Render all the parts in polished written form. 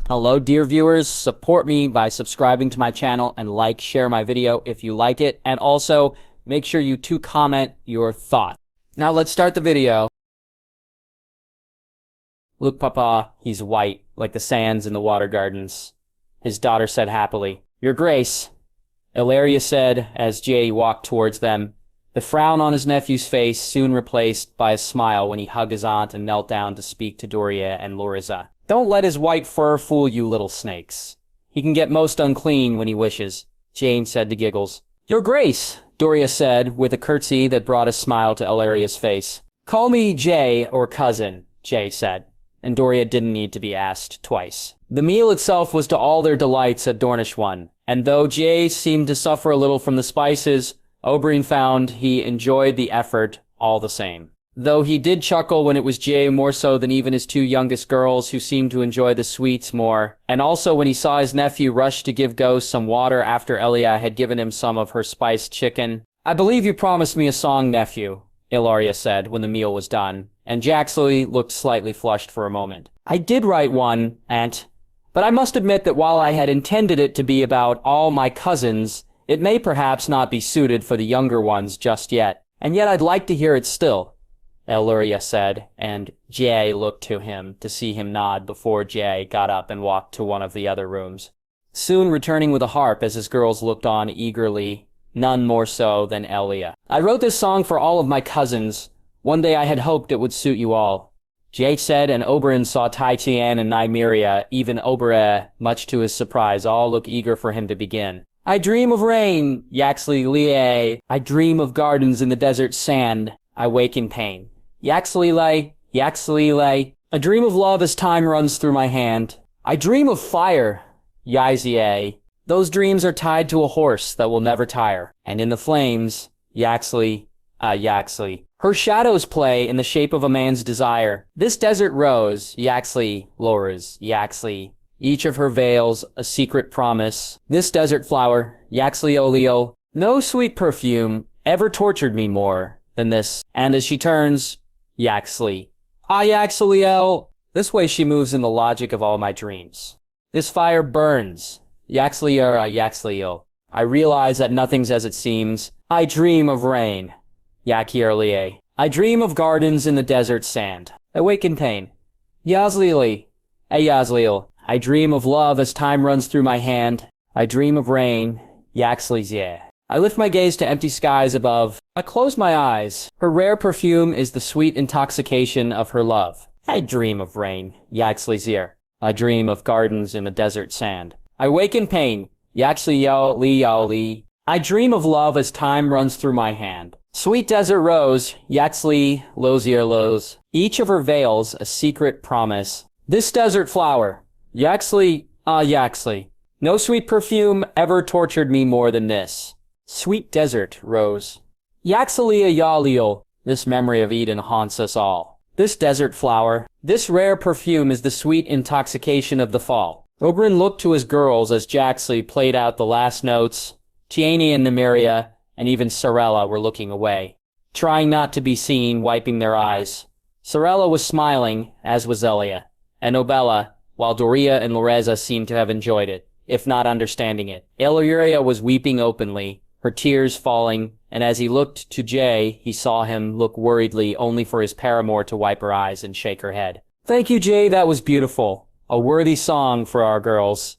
Hello, dear viewers. Support me by subscribing to my channel and share my video if you like it. And also, make sure you comment your thought. Now let's start the video. Look, Papa, he's white, like the sands in the water gardens. His daughter said happily. Your Grace, Illyria said as Jay walked towards them. The frown on his nephew's face soon replaced by a smile when he hugged his aunt and knelt down to speak to Doria and Loriza. Don't let his white fur fool you, little snakes. He can get most unclean when he wishes, Jane said to Giggles. Your Grace, Doria said, with a curtsy that brought a smile to Illyria's face. Call me Jay or cousin, Jay said, and Doria didn't need to be asked twice. The meal itself was to all their delights a Dornish one, and though Jay seemed to suffer a little from the spices, Oberyn found he enjoyed the effort all the same. Though he did chuckle when it was Jay more so than even his two youngest girls who seemed to enjoy the sweets more, and also when he saw his nephew rush to give Ghost some water after Elia had given him some of her spiced chicken. I believe you promised me a song, nephew, Illyria said when the meal was done, and Jaxley looked slightly flushed for a moment. I did write one, Aunt, but I must admit that while I had intended it to be about all my cousins, it may perhaps not be suited for the younger ones just yet, and yet I'd like to hear it still. Illyria said, and Jay looked to him to see him nod before Jay got up and walked to one of the other rooms, soon returning with a harp as his girls looked on eagerly, none more so than Elia. I wrote this song for all of my cousins. One day I had hoped it would suit you all, Jay said, and Oberyn saw Titian and Nymeria, even Oberyn, much to his surprise, all look eager for him to begin. I dream of rain, Yaxley Lie. I dream of gardens in the desert sand. I wake in pain. Yaxley lay. I dream of love as time runs through my hand. I dream of fire, Yzie. Those dreams are tied to a horse that will never tire. And in the flames, Yaxley. Her shadows play in the shape of a man's desire. This desert rose, Yaxley, Loras, Yaxley. Each of her veils a secret promise. This desert flower, Yaxley Olio. No sweet perfume ever tortured me more than this. And as she turns, Yaxley. Yaxliel. This way she moves in the logic of all my dreams. This fire burns. Yaxliel. I realize that nothing's as it seems. I dream of rain. Yakierlie. I dream of gardens in the desert sand. I wake in pain. Yazliel. I dream of love as time runs through my hand. I dream of rain. Yaxlizie. I lift my gaze to empty skies above. I close my eyes. Her rare perfume is the sweet intoxication of her love. I dream of rain, Yaxlizier. I dream of gardens in the desert sand. I wake in pain, Yaxli. I dream of love as time runs through my hand. Sweet desert rose, Yaxli Lozier. Each of her veils a secret promise. This desert flower, Yaxli. No sweet perfume ever tortured me more than this. Sweet desert rose. Yaxalia Yaliel, this memory of Eden haunts us all. This desert flower, this rare perfume is the sweet intoxication of the fall. Oberyn looked to his girls as Jaxley played out the last notes. Tiani and Nymeria, and even Sarella were looking away, trying not to be seen, wiping their eyes. Sarella was smiling, as was Elia, and Obella, while Doria and Loriza seemed to have enjoyed it, if not understanding it. Illyria was weeping openly, her tears falling, and as he looked to Jay, he saw him look worriedly only for his paramour to wipe her eyes and shake her head. Thank you, Jay, that was beautiful. A worthy song for our girls.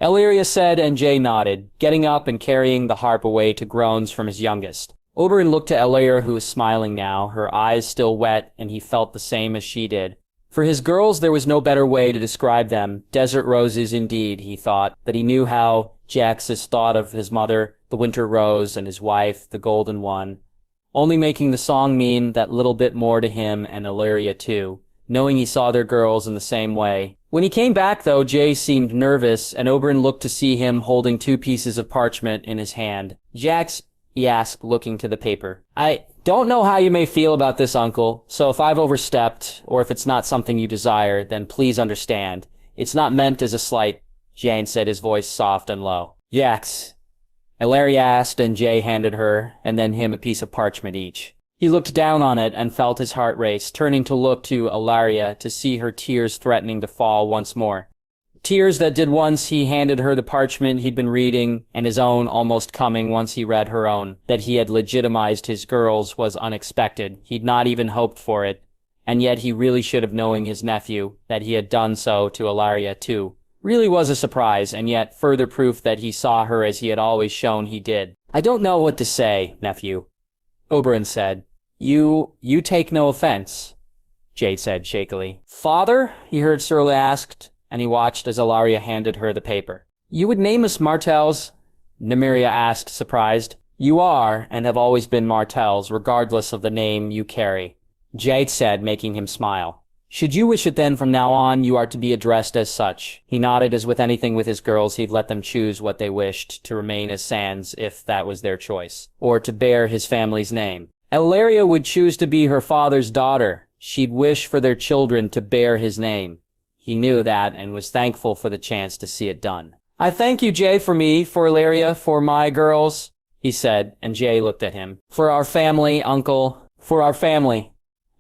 Illyria said, and Jay nodded, getting up and carrying the harp away to groans from his youngest. Oberyn looked to Illyria, who was smiling now, her eyes still wet, and he felt the same as she did. For his girls, there was no better way to describe them. Desert roses indeed, he thought, that he knew how Jaxus thought of his mother, the winter rose, and his wife, the golden one, only making the song mean that little bit more to him and Illyria too, knowing he saw their girls in the same way. When he came back, though, Jay seemed nervous, and Oberyn looked to see him holding 2 pieces of parchment in his hand. Jax, he asked, looking to the paper. I don't know how you may feel about this, Uncle, so if I've overstepped, or if it's not something you desire, then please understand. It's not meant as a slight, Jane said, his voice soft and low. Jax, Illyria asked, and Jay handed her, and then him a piece of parchment each. He looked down on it and felt his heart race, turning to look to Illyria to see her tears threatening to fall once more. Tears that did once he handed her the parchment he'd been reading, and his own almost coming once he read her own. That he had legitimized his girls was unexpected. He'd not even hoped for it. And yet he really should have known his nephew, that he had done so to Ellaria too. Really was a surprise, and yet further proof that he saw her as he had always shown he did. I don't know what to say, nephew, Oberyn said. You take no offense, Jade said shakily. Father? He heard Cersei asked, and he watched as Ellaria handed her the paper. You would name us Martells? Nymeria asked, surprised. You are, and have always been Martells, regardless of the name you carry, Jade said, making him smile. Should you wish it then from now on, you are to be addressed as such. He nodded as with anything with his girls, he'd let them choose what they wished, to remain as Sands if that was their choice, or to bear his family's name. Ellaria would choose to be her father's daughter. She'd wish for their children to bear his name. He knew that and was thankful for the chance to see it done. I thank you, Jay, for me, for Ellaria, for my girls, he said, and Jay looked at him. For our family, uncle, for our family.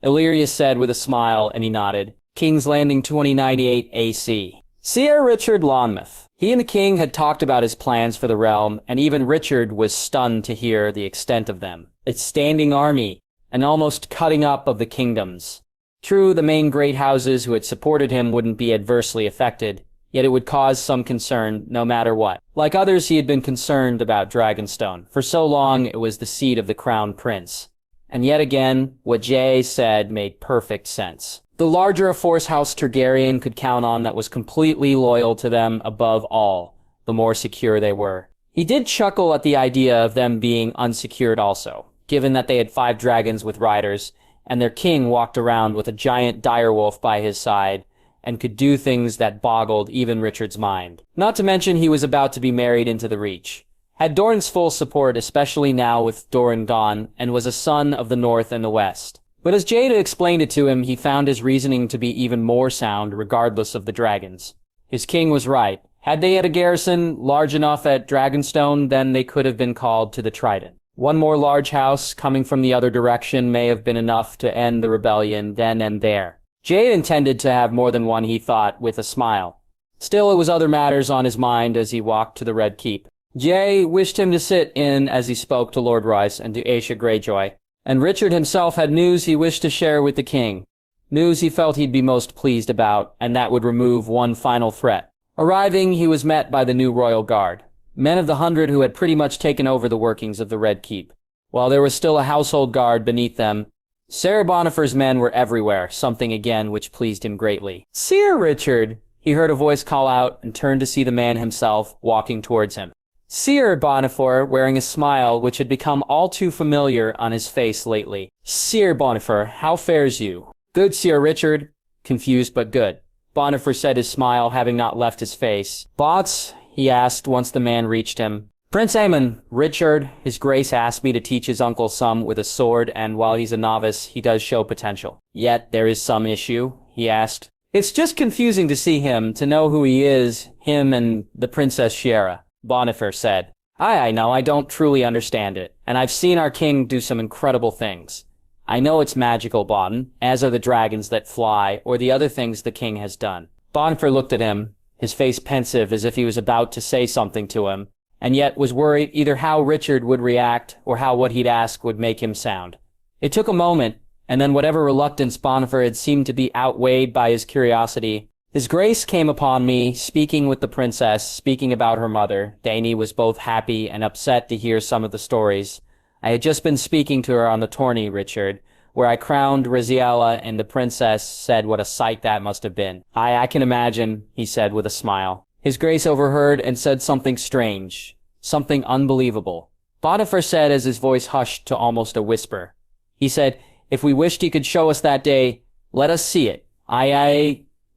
Ellaria said with a smile, and he nodded. King's Landing 2098 AC. Sir Richard Lonmouth. He and the king had talked about his plans for the realm, and even Richard was stunned to hear the extent of them. A standing army, an almost cutting up of the kingdoms. True, the main great houses who had supported him wouldn't be adversely affected, yet it would cause some concern no matter what. Like others, he had been concerned about Dragonstone. For so long, it was the seat of the crown prince. And yet again, what Jay said made perfect sense. The larger a force House Targaryen could count on that was completely loyal to them above all, the more secure they were. He did chuckle at the idea of them being unsecured also, given that they had 5 dragons with riders, and their king walked around with a giant direwolf by his side, and could do things that boggled even Richard's mind. Not to mention he was about to be married into the Reach. Had Doran's full support, especially now with Doran gone, and was a son of the North and the West. But as Jada explained it to him, he found his reasoning to be even more sound regardless of the dragons. His king was right. Had they had a garrison large enough at Dragonstone, then they could have been called to the Trident. One more large house coming from the other direction may have been enough to end the rebellion then and there. Jade intended to have more than one, he thought, with a smile. Still, it was other matters on his mind as he walked to the Red Keep. Jay wished him to sit in as he spoke to Lord Royce and to Aisha Greyjoy, and Richard himself had news he wished to share with the king. News he felt he'd be most pleased about, and that would remove one final threat. Arriving, he was met by the new royal guard, men of the 100 who had pretty much taken over the workings of the Red Keep. While there was still a household guard beneath them, Sir Bonifer's men were everywhere, something again which pleased him greatly. Sir Richard, he heard a voice call out and turned to see the man himself walking towards him. Sir Bonifer, wearing a smile which had become all too familiar on his face lately. Sir Bonifer, how fares you? Good, Sir Richard. Confused but good. Bonifer said, his smile having not left his face. Bots? He asked once the man reached him. Prince Aemon, Richard, his grace asked me to teach his uncle some with a sword, and while he's a novice, he does show potential. Yet there is some issue, he asked. It's just confusing to see him, to know who he is, him and the Princess Shiera. Bonifer said. I know, I don't truly understand it, and I've seen our king do some incredible things. I know it's magical, Bodden, as are the dragons that fly, or the other things the king has done. Bonifer looked at him, his face pensive as if he was about to say something to him, and yet was worried either how Richard would react or how what he'd ask would make him sound. It took a moment, and then whatever reluctance Bonifer had seemed to be outweighed by his curiosity. His grace came upon me, speaking with the princess, speaking about her mother. Dany was both happy and upset to hear some of the stories. I had just been speaking to her on the tourney, Richard, where I crowned Raziella, and the princess said what a sight that must have been. I can imagine, he said with a smile. His grace overheard and said something strange, something unbelievable. Bonifer said as his voice hushed to almost a whisper. He said, if we wished he could show us that day, let us see it.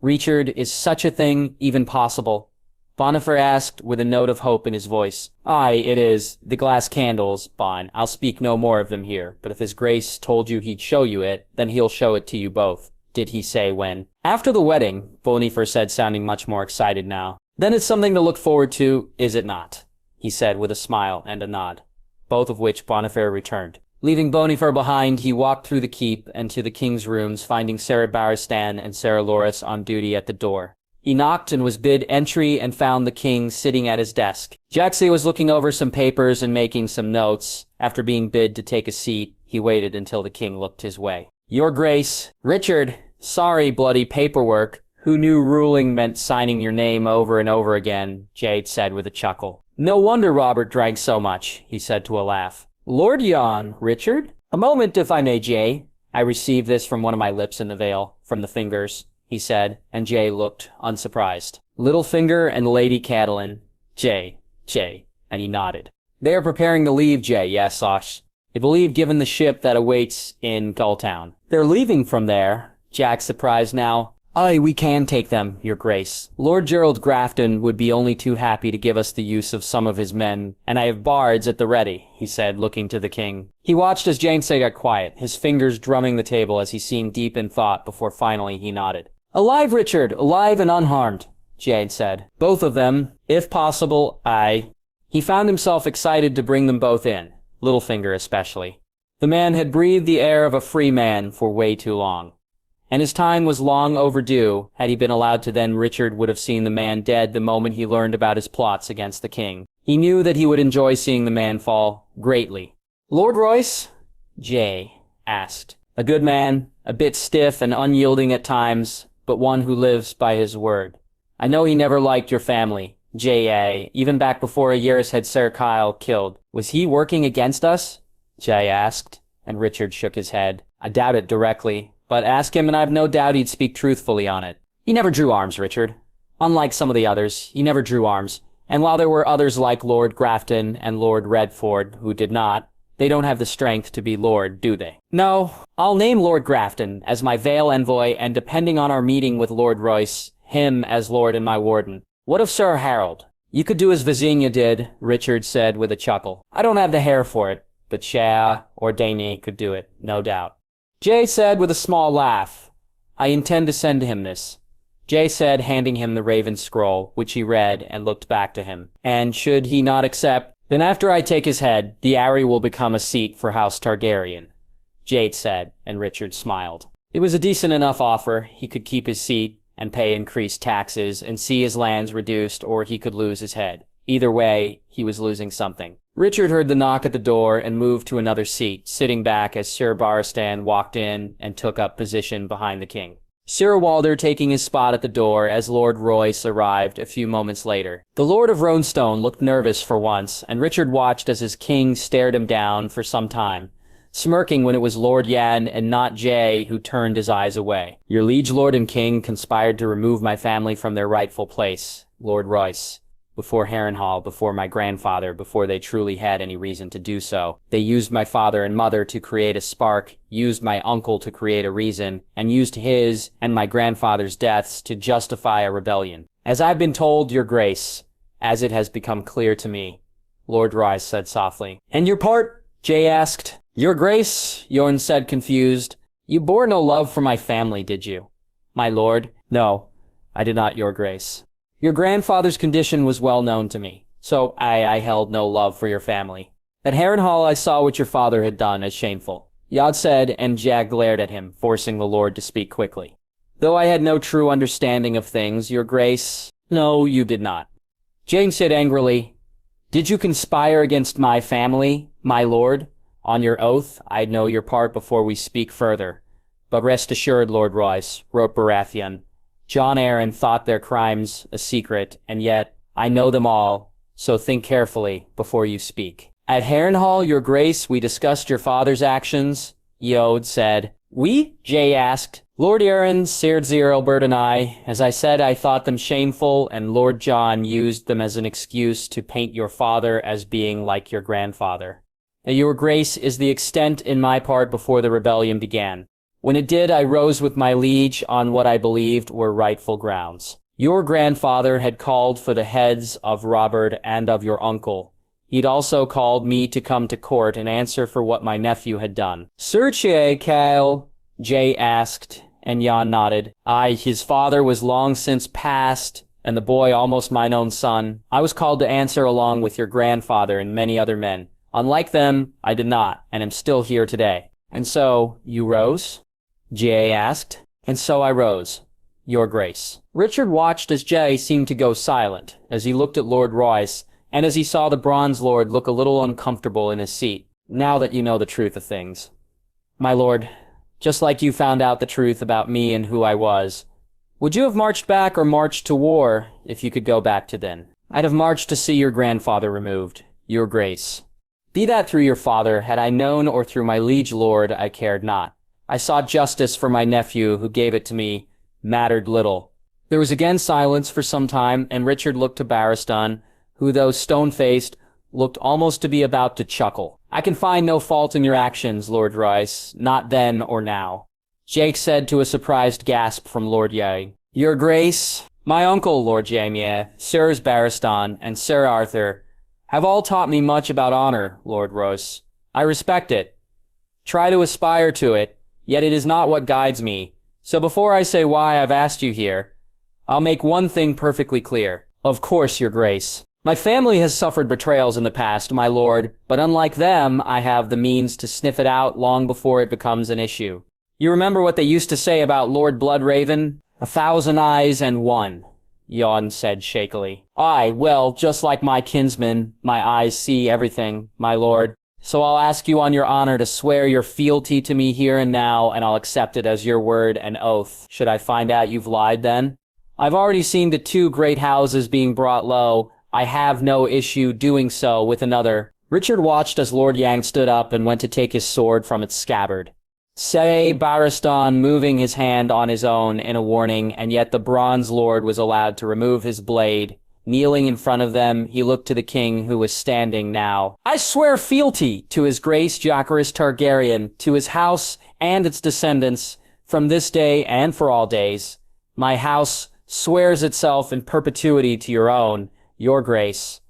Richard, is such a thing even possible? Bonifer asked with a note of hope in his voice. Aye, it is. The glass candles, Bon. I'll speak no more of them here, but if his grace told you he'd show you it, then he'll show it to you both. Did he say when? After the wedding, Bonifer said, sounding much more excited now. Then it's something to look forward to, is it not? He said with a smile and a nod, both of which Bonifer returned. Leaving Bonifer behind, he walked through the keep and to the king's rooms, finding Sarah Barristan and Sarah Loras on duty at the door. He knocked and was bid entry and found the king sitting at his desk. Jaxie was looking over some papers and making some notes. After being bid to take a seat, he waited until the king looked his way. Your Grace, Richard, sorry bloody paperwork. Who knew ruling meant signing your name over and over again, Jade said with a chuckle. No wonder Robert drank so much, he said to a laugh. Lord Jon, Richard? A moment, if I may, Jay. I received this from one of my lips in the veil, from the fingers, he said, and Jay looked unsurprised. Littlefinger and Lady Catelyn. Jay, and he nodded. They are preparing to leave, Jay, yes, Osh. I believe given the ship that awaits in Gulltown. They're leaving from there, Jack surprised now. Aye, we can take them, Your Grace. Lord Gerald Grafton would be only too happy to give us the use of some of his men, and I have bards at the ready, he said, looking to the king. He watched as Janesay got quiet, his fingers drumming the table as he seemed deep in thought before finally he nodded. Alive, Richard, alive and unharmed, Jade said. Both of them, if possible, aye. He found himself excited to bring them both in, Littlefinger especially. The man had breathed the air of a free man for way too long. And his time was long overdue. Had he been allowed to then, Richard would have seen the man dead the moment he learned about his plots against the king. He knew that he would enjoy seeing the man fall greatly. Lord Royce? Jay asked. A good man, a bit stiff and unyielding at times, but one who lives by his word. I know he never liked your family, J.A., even back before Aerys had Ser Kyle killed. Was he working against us? Jay asked, and Richard shook his head. I doubt it directly. But ask him and I've no doubt he'd speak truthfully on it. He never drew arms, Richard. Unlike some of the others, he never drew arms. And while there were others like Lord Grafton and Lord Redford who did not, they don't have the strength to be Lord, do they? No, I'll name Lord Grafton as my Vale envoy and depending on our meeting with Lord Royce, him as Lord and my warden. What of Sir Harold? You could do as Visenya did, Richard said with a chuckle. I don't have the hair for it, but Shea or Dany could do it, no doubt. Jay said with a small laugh, I intend to send him this. Jay said, handing him the Raven Scroll, which he read and looked back to him. And should he not accept, then after I take his head, the Aerie will become a seat for House Targaryen. Jade said, and Richard smiled. It was a decent enough offer. He could keep his seat and pay increased taxes and see his lands reduced, or he could lose his head. Either way, he was losing something. Richard heard the knock at the door and moved to another seat, sitting back as Sir Barristan walked in and took up position behind the king. Sir Walder taking his spot at the door as Lord Royce arrived a few moments later. The Lord of Roanstone looked nervous for once, and Richard watched as his king stared him down for some time, smirking when it was Lord Yan and not Jay who turned his eyes away. Your liege lord and king conspired to remove my family from their rightful place, Lord Royce. Before Harrenhal, before my grandfather, before they truly had any reason to do so. They used my father and mother to create a spark, used my uncle to create a reason, and used his and my grandfather's deaths to justify a rebellion. As I've been told, Your Grace, as it has become clear to me, Lord Royce said softly. And your part? Jay asked. Your Grace, Yorn said confused. You bore no love for my family, did you? My lord? No, I did not, Your Grace. Your grandfather's condition was well known to me, so I held no love for your family. At Harrenhal I saw what your father had done as shameful. Yod said, and Jag glared at him, forcing the lord to speak quickly. Though I had no true understanding of things, Your Grace, no, you did not. Jane said angrily, Did you conspire against my family, my lord? On your oath, I'd know your part before we speak further. But rest assured, Lord Royce, wrote Baratheon, Jon Arryn thought their crimes a secret, and yet I know them all, so think carefully before you speak. At Harrenhal, Your Grace, we discussed your father's actions, Yod said. We? Jay asked. Lord Arryn, Sir Zerelbert and I, as I said, I thought them shameful, and Lord Jon used them as an excuse to paint your father as being like your grandfather. Now, Your Grace is the extent in my part before the rebellion began. When it did, I rose with my liege on what I believed were rightful grounds. Your grandfather had called for the heads of Robert and of your uncle. He'd also called me to come to court and answer for what my nephew had done. Sir Kyle, Jay asked, and Jan nodded. Aye, his father was long since passed, and the boy almost mine own son. I was called to answer along with your grandfather and many other men. Unlike them, I did not, and am still here today. And so, you rose? Jay asked. And so I rose. Your Grace. Richard watched as Jay seemed to go silent, as he looked at Lord Royce, and as he saw the Bronze Lord look a little uncomfortable in his seat. Now that you know the truth of things. My lord, just like you found out the truth about me and who I was, would you have marched back or marched to war if you could go back to then? I'd have marched to see your grandfather removed, Your Grace. Be that through your father, had I known, or through my liege lord, I cared not. I sought justice for my nephew, who gave it to me, mattered little. There was again silence for some time, and Richard looked to Barristan, who, though stone-faced, looked almost to be about to chuckle. I can find no fault in your actions, Lord Royce, not then or now. Jake said to a surprised gasp from Lord Ye. Your Grace, my uncle, Lord Jaime, Sirs Barristan, and Sir Arthur, have all taught me much about honor, Lord Royce. I respect it. Try to aspire to it, yet it is not what guides me. So before I say why I've asked you here, I'll make one thing perfectly clear. Of course, Your Grace. My family has suffered betrayals in the past, my lord, but unlike them, I have the means to sniff it out long before it becomes an issue. You remember what they used to say about Lord Bloodraven? 1,000 eyes and one, Jon said shakily. Aye, well, just like my kinsman, my eyes see everything, my lord. So I'll ask you on your honor to swear your fealty to me here and now, and I'll accept it as your word and oath. Should I find out you've lied then? I've already seen the 2 great houses being brought low. I have no issue doing so with another. Richard watched as Lord Yang stood up and went to take his sword from its scabbard. Say Barristan moving his hand on his own in a warning, and yet the Bronze Lord was allowed to remove his blade. Kneeling in front of them, he looked to the king who was standing now. I swear fealty to his grace Jacaerys Targaryen, to his house and its descendants, from this day and for all days. My house swears itself in perpetuity to your own, Your Grace.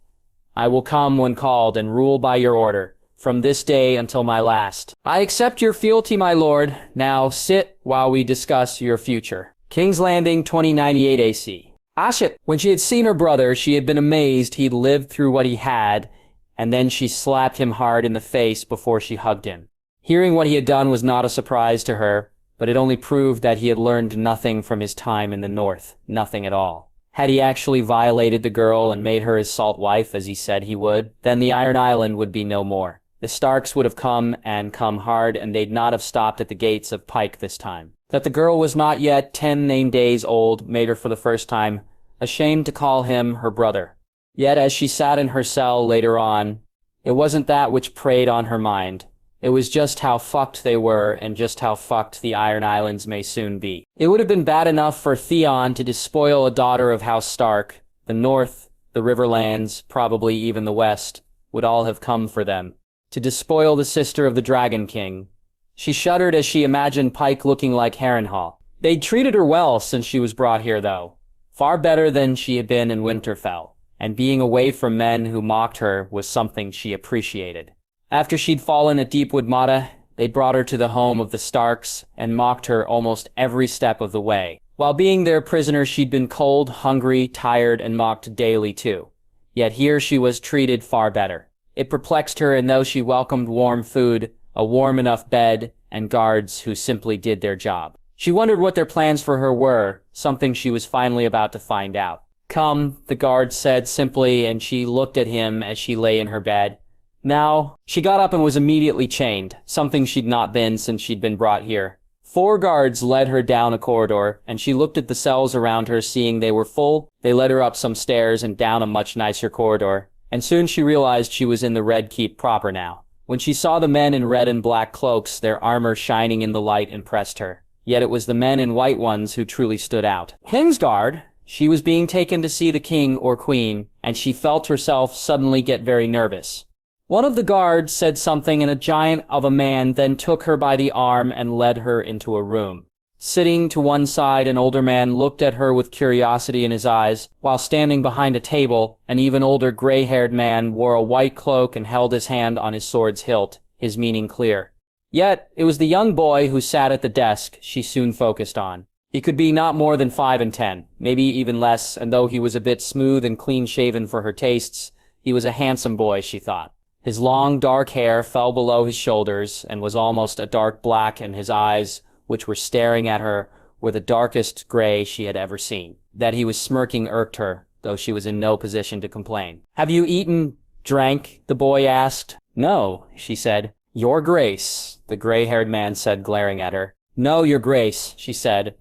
I will come when called and rule by your order, from this day until my last. I accept your fealty, my lord. Now sit while we discuss your future. King's Landing, 2098 AC. Ashit. When she had seen her brother, she had been amazed he'd lived through what he had, and then she slapped him hard in the face before she hugged him. Hearing what he had done was not a surprise to her, but it only proved that he had learned nothing from his time in the north, nothing at all. Had he actually violated the girl and made her his salt wife as he said he would, then the Iron Island would be no more. The Starks would have come and come hard, and they'd not have stopped at the gates of Pike this time. That the girl was not yet 10 named days old made her for the first time ashamed to call him her brother. Yet as she sat in her cell later on, it wasn't that which preyed on her mind. It was just how fucked they were, and just how fucked the Iron Islands may soon be. It would have been bad enough for Theon to despoil a daughter of House Stark. The North, the Riverlands, probably even the West, would all have come for them. To despoil the sister of the Dragon King. She shuddered as she imagined Pike looking like Harrenhal. They'd treated her well since she was brought here, though. Far better than she had been in Winterfell. And being away from men who mocked her was something she appreciated. After she'd fallen at Deepwood Motta, they'd brought her to the home of the Starks and mocked her almost every step of the way. While being their prisoner, she'd been cold, hungry, tired, and mocked daily too. Yet here she was treated far better. It perplexed her, and though she welcomed warm food, a warm enough bed, and guards who simply did their job, she wondered what their plans for her were, something she was finally about to find out. Come, the guard said simply, and she looked at him as she lay in her bed. Now, she got up and was immediately chained, something she'd not been since she'd been brought here. 4 guards led her down a corridor, and she looked at the cells around her, seeing they were full. They led her up some stairs and down a much nicer corridor, and soon she realized she was in the Red Keep proper now. When she saw the men in red and black cloaks, their armor shining in the light impressed her. Yet it was the men in white ones who truly stood out. Kingsguard! She was being taken to see the king or queen, and she felt herself suddenly get very nervous. One of the guards said something, and a giant of a man then took her by the arm and led her into a room. Sitting to one side, an older man looked at her with curiosity in his eyes, while standing behind a table, an even older gray-haired man wore a white cloak and held his hand on his sword's hilt, his meaning clear. Yet, it was the young boy who sat at the desk she soon focused on. He could be not more than 5 and 10, maybe even less, and though he was a bit smooth and clean-shaven for her tastes, he was a handsome boy, she thought. His long, dark hair fell below his shoulders and was almost a dark black, and his eyes, which were staring at her, were the darkest gray she had ever seen. That he was smirking irked her, though she was in no position to complain. "Have you eaten, drank?" the boy asked. "No," she said. "Your Grace," the gray-haired man said, glaring at her. "No, Your Grace," she said.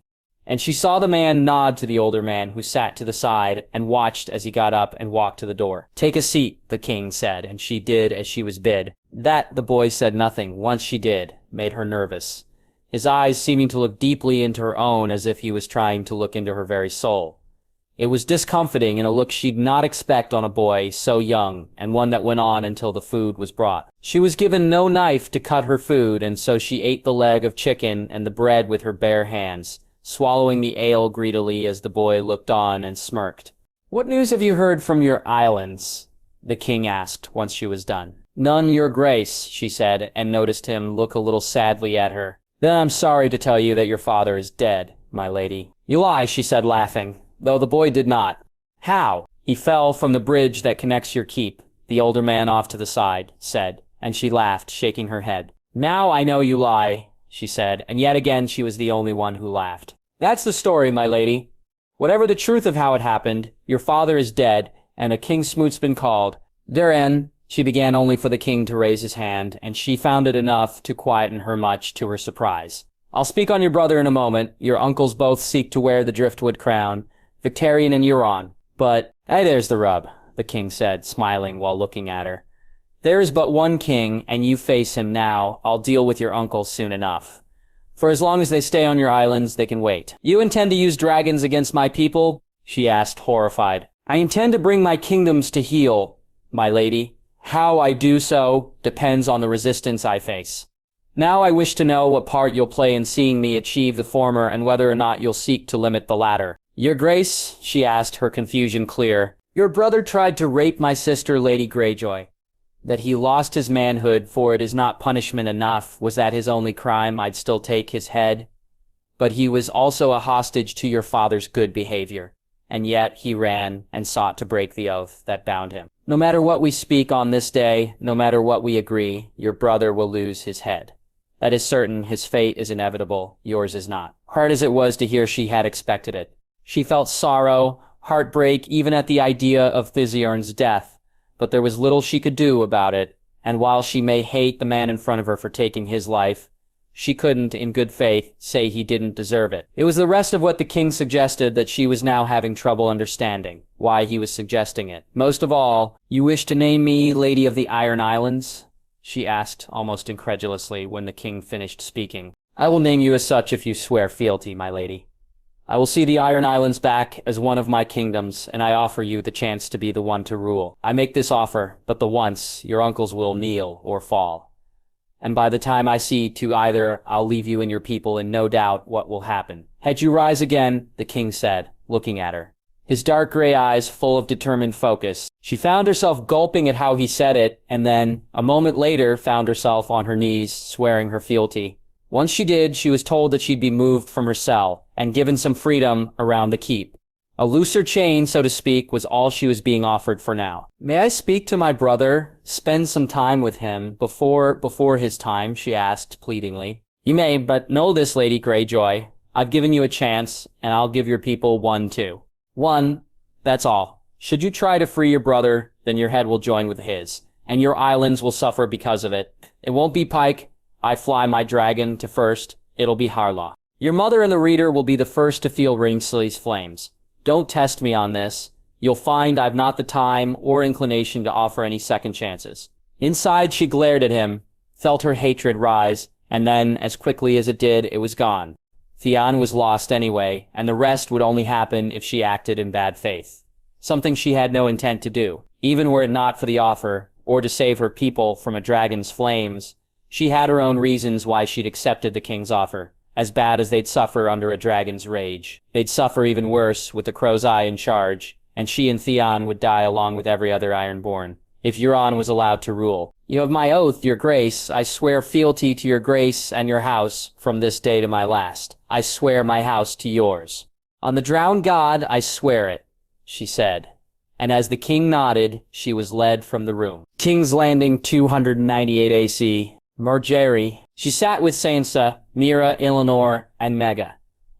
And she saw the man nod to the older man who sat to the side and watched as he got up and walked to the door. "Take a seat," the king said, and she did as she was bid. That, the boy said nothing, once she did, made her nervous, his eyes seeming to look deeply into her own as if he was trying to look into her very soul. It was discomfiting and a look she'd not expect on a boy so young, and one that went on until the food was brought. She was given no knife to cut her food, and so she ate the leg of chicken and the bread with her bare hands, swallowing the ale greedily as the boy looked on and smirked. "What news have you heard from your islands?" the king asked once she was done. "None, Your Grace," she said, and noticed him look a little sadly at her. "Then I'm sorry to tell you that your father is dead, my lady." "You lie," she said, laughing, though the boy did not. "How?" "He fell from the bridge that connects your keep," the older man off to the side said, and she laughed, shaking her head. "Now I know you lie," she said, and yet again she was the only one who laughed. "That's the story, my lady. Whatever the truth of how it happened, your father is dead, and a King Smoot's been called. Therein," she began, only for the king to raise his hand, and she found it enough to quieten her much to her surprise. "I'll speak on your brother in a moment. Your uncles both seek to wear the driftwood crown, Victorian and Euron. But, there's the rub," the king said, smiling while looking at her. "There is but one king, and you face him now. I'll deal with your uncles soon enough. For as long as they stay on your islands, they can wait." "You intend to use dragons against my people?" she asked, horrified. "I intend to bring my kingdoms to heel, my lady. How I do so depends on the resistance I face. Now I wish to know what part you'll play in seeing me achieve the former and whether or not you'll seek to limit the latter." "Your Grace," she asked, her confusion clear, "your brother tried to rape my sister, Lady Greyjoy. That he lost his manhood, for it is not punishment enough. Was that his only crime? I'd still take his head. But he was also a hostage to your father's good behavior, and yet he ran and sought to break the oath that bound him. No matter what we speak on this day, no matter what we agree, your brother will lose his head. That is certain. His fate is inevitable. Yours is not." Hard as it was to hear, she had expected it. She felt sorrow, heartbreak, even at the idea of Thizarn's death. But there was little she could do about it, and while she may hate the man in front of her for taking his life, she couldn't, in good faith, say he didn't deserve it. It was the rest of what the king suggested that she was now having trouble understanding, why he was suggesting it. "Most of all, you wish to name me Lady of the Iron Islands?" she asked, almost incredulously, when the king finished speaking. "I will name you as such if you swear fealty, my lady. I will see the Iron Islands back as one of my kingdoms, and I offer you the chance to be the one to rule. I make this offer, but the once, your uncles will kneel or fall. And by the time I see to either, I'll leave you and your people in no doubt what will happen." "Had you rise again," the king said, looking at her, his dark gray eyes full of determined focus. She found herself gulping at how he said it, and then, a moment later, found herself on her knees, swearing her fealty. Once she did, she was told that she'd be moved from her cell and given some freedom around the keep. A looser chain, so to speak, was all she was being offered for now. "May I speak to my brother? Spend some time with him before his time?" she asked pleadingly. "You may, but know this, Lady Greyjoy. I've given you a chance, and I'll give your people one too. One, that's all. Should you try to free your brother, then your head will join with his, and your islands will suffer because of it. It won't be Pike. I fly my dragon to first. It'll be Harlaw. Your mother and the reader will be the first to feel Ringsley's flames. Don't test me on this. You'll find I've not the time or inclination to offer any second chances." Inside, she glared at him, felt her hatred rise, and then, as quickly as it did, it was gone. Theon was lost anyway, and the rest would only happen if she acted in bad faith. Something she had no intent to do, even were it not for the offer, or to save her people from a dragon's flames. She had her own reasons why she'd accepted the king's offer. As bad as they'd suffer under a dragon's rage, they'd suffer even worse with the Crow's Eye in charge, and she and Theon would die along with every other Ironborn, if Euron was allowed to rule. "You have my oath, your grace. I swear fealty to your grace and your house from this day to my last. I swear my house to yours." "On the drowned god, I swear it," she said. And as the king nodded, she was led from the room. King's Landing 298 AC. Marjorie. She sat with Sansa, Mira, Eleanor, and Mega.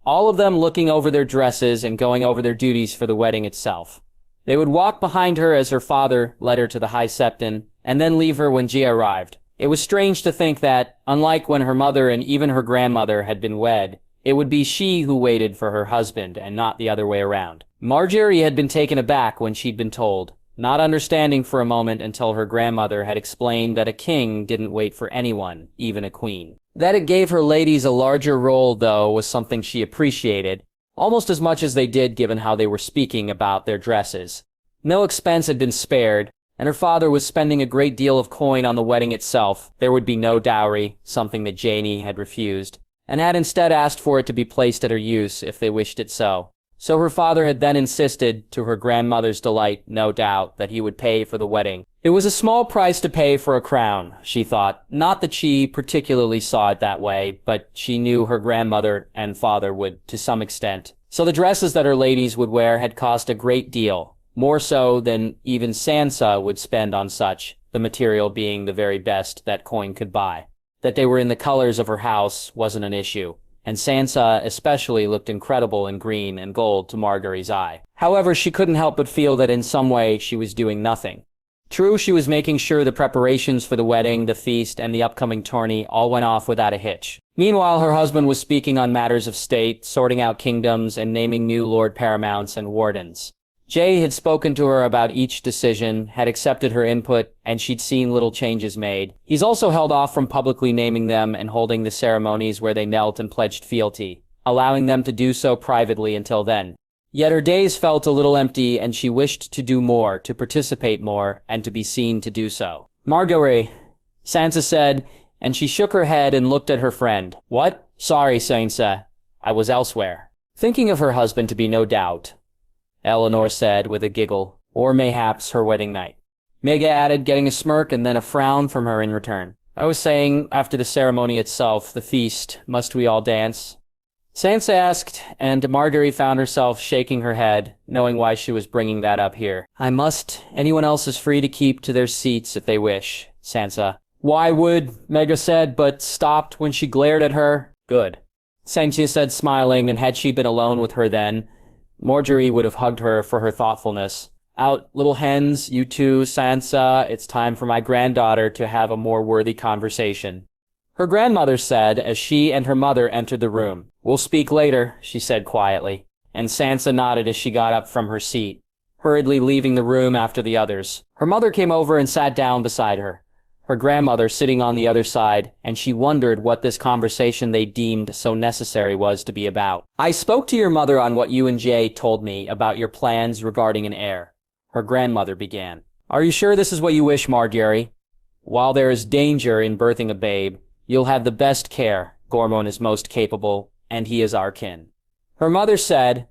all of them looking over their dresses and going over their duties for the wedding itself. They would walk behind her as her father led her to the High Septon, and then leave her when Gia arrived. It was strange to think that, unlike when her mother and even her grandmother had been wed, it would be she who waited for her husband and not the other way around. Marjorie had been taken aback when she'd been told, not understanding for a moment until her grandmother had explained that a king didn't wait for anyone, even a queen. That it gave her ladies a larger role, though, was something she appreciated, almost as much as they did given how they were speaking about their dresses. No expense had been spared, and her father was spending a great deal of coin on the wedding itself. There would be no dowry, something that Janie had refused, and had instead asked for it to be placed at her use if they wished it so. So her father had then insisted, to her grandmother's delight, no doubt, that he would pay for the wedding. It was a small price to pay for a crown, she thought. Not that she particularly saw it that way, but she knew her grandmother and father would, to some extent. So the dresses that her ladies would wear had cost a great deal, more so than even Sansa would spend on such, the material being the very best that coin could buy. That they were in the colors of her house wasn't an issue, and Sansa especially looked incredible in green and gold to Marjorie's eye. However, she couldn't help but feel that in some way she was doing nothing. True, she was making sure the preparations for the wedding, the feast, and the upcoming tourney all went off without a hitch. Meanwhile, her husband was speaking on matters of state, sorting out kingdoms, and naming new Lord Paramounts and Wardens. Jay had spoken to her about each decision, had accepted her input, and she'd seen little changes made. He's also held off from publicly naming them and holding the ceremonies where they knelt and pledged fealty, allowing them to do so privately until then. Yet her days felt a little empty, and she wished to do more, to participate more, and to be seen to do so. "Marjorie," Sansa said, and she shook her head and looked at her friend. "What?" "Sorry, Sansa. I was elsewhere." Thinking of her husband to be no doubt, Eleanor said with a giggle, or mayhaps her wedding night. Mega added, getting a smirk and then a frown from her in return. "I was saying, after the ceremony itself, the feast, must we all dance?" Sansa asked, and Marjorie found herself shaking her head, knowing why she was bringing that up here. "I must. Anyone else is free to keep to their seats if they wish, Sansa." "Why would," Mega said, but stopped when she glared at her. "Good," Sansa said, smiling, and had she been alone with her then, Marjorie would have hugged her for her thoughtfulness. "Out, little hens, you two, Sansa, it's time for my granddaughter to have a more worthy conversation." Her grandmother said as she and her mother entered the room. "We'll speak later," she said quietly, and Sansa nodded as she got up from her seat, hurriedly leaving the room after the others. Her mother came over and sat down beside her, her grandmother sitting on the other side, and she wondered what this conversation they deemed so necessary was to be about. "I spoke to your mother on what you and Jay told me about your plans regarding an heir," her grandmother began. "Are you sure this is what you wish, Marjorie? While there is danger in birthing a babe, you'll have the best care. Gormon is most capable, and he is our kin." Her mother said,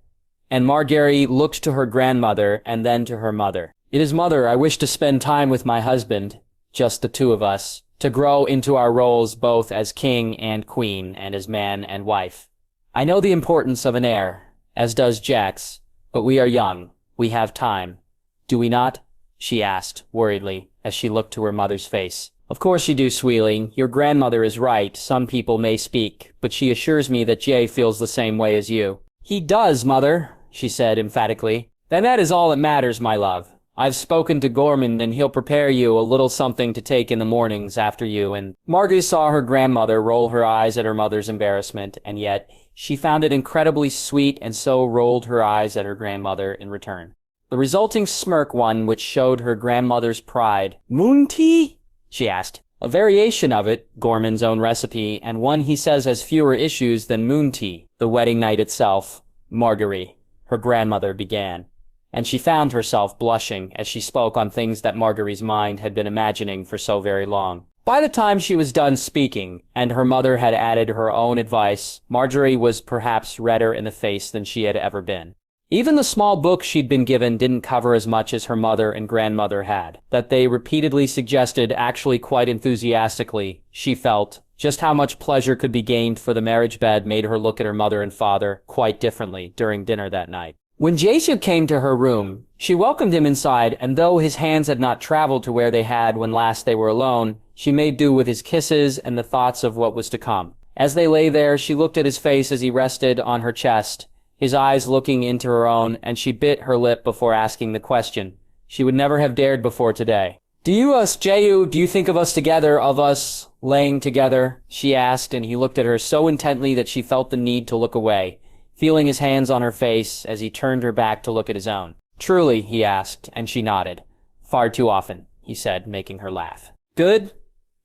and Marjorie looked to her grandmother and then to her mother. "It is, Mother, I wish to spend time with my husband, just the two of us, to grow into our roles both as king and queen and as man and wife. I know the importance of an heir, as does Jax, but we are young. We have time. Do we not?" she asked, worriedly, as she looked to her mother's face. "Of course you do, Sweeling. Your grandmother is right. Some people may speak, but she assures me that Jay feels the same way as you." "He does, Mother," she said emphatically. "Then that is all that matters, my love. I've spoken to Gorman, and he'll prepare you a little something to take in the mornings after you," and Marjorie saw her grandmother roll her eyes at her mother's embarrassment, and yet she found it incredibly sweet and so rolled her eyes at her grandmother in return. The resulting smirk one which showed her grandmother's pride. "Moon tea?" she asked. "A variation of it, Gorman's own recipe, and one he says has fewer issues than moon tea." "The wedding night itself, Marjorie," her grandmother began, and she found herself blushing as she spoke on things that Marjorie's mind had been imagining for so very long. By the time she was done speaking, and her mother had added her own advice, Marjorie was perhaps redder in the face than she had ever been. Even the small book she'd been given didn't cover as much as her mother and grandmother had, that they repeatedly suggested, actually quite enthusiastically, she felt. Just how much pleasure could be gained for the marriage bed made her look at her mother and father quite differently during dinner that night. When Jacob came to her room, she welcomed him inside, and though his hands had not traveled to where they had when last they were alone, she made do with his kisses and the thoughts of what was to come. As they lay there, she looked at his face as he rested on her chest, his eyes looking into her own, and she bit her lip before asking the question she would never have dared before today. Do you think of us together, of us laying together? She asked, and he looked at her so intently that she felt the need to look away, feeling his hands on her face as he turned her back to look at his own. Truly, he asked, and she nodded. Far too often, he said, making her laugh. Good,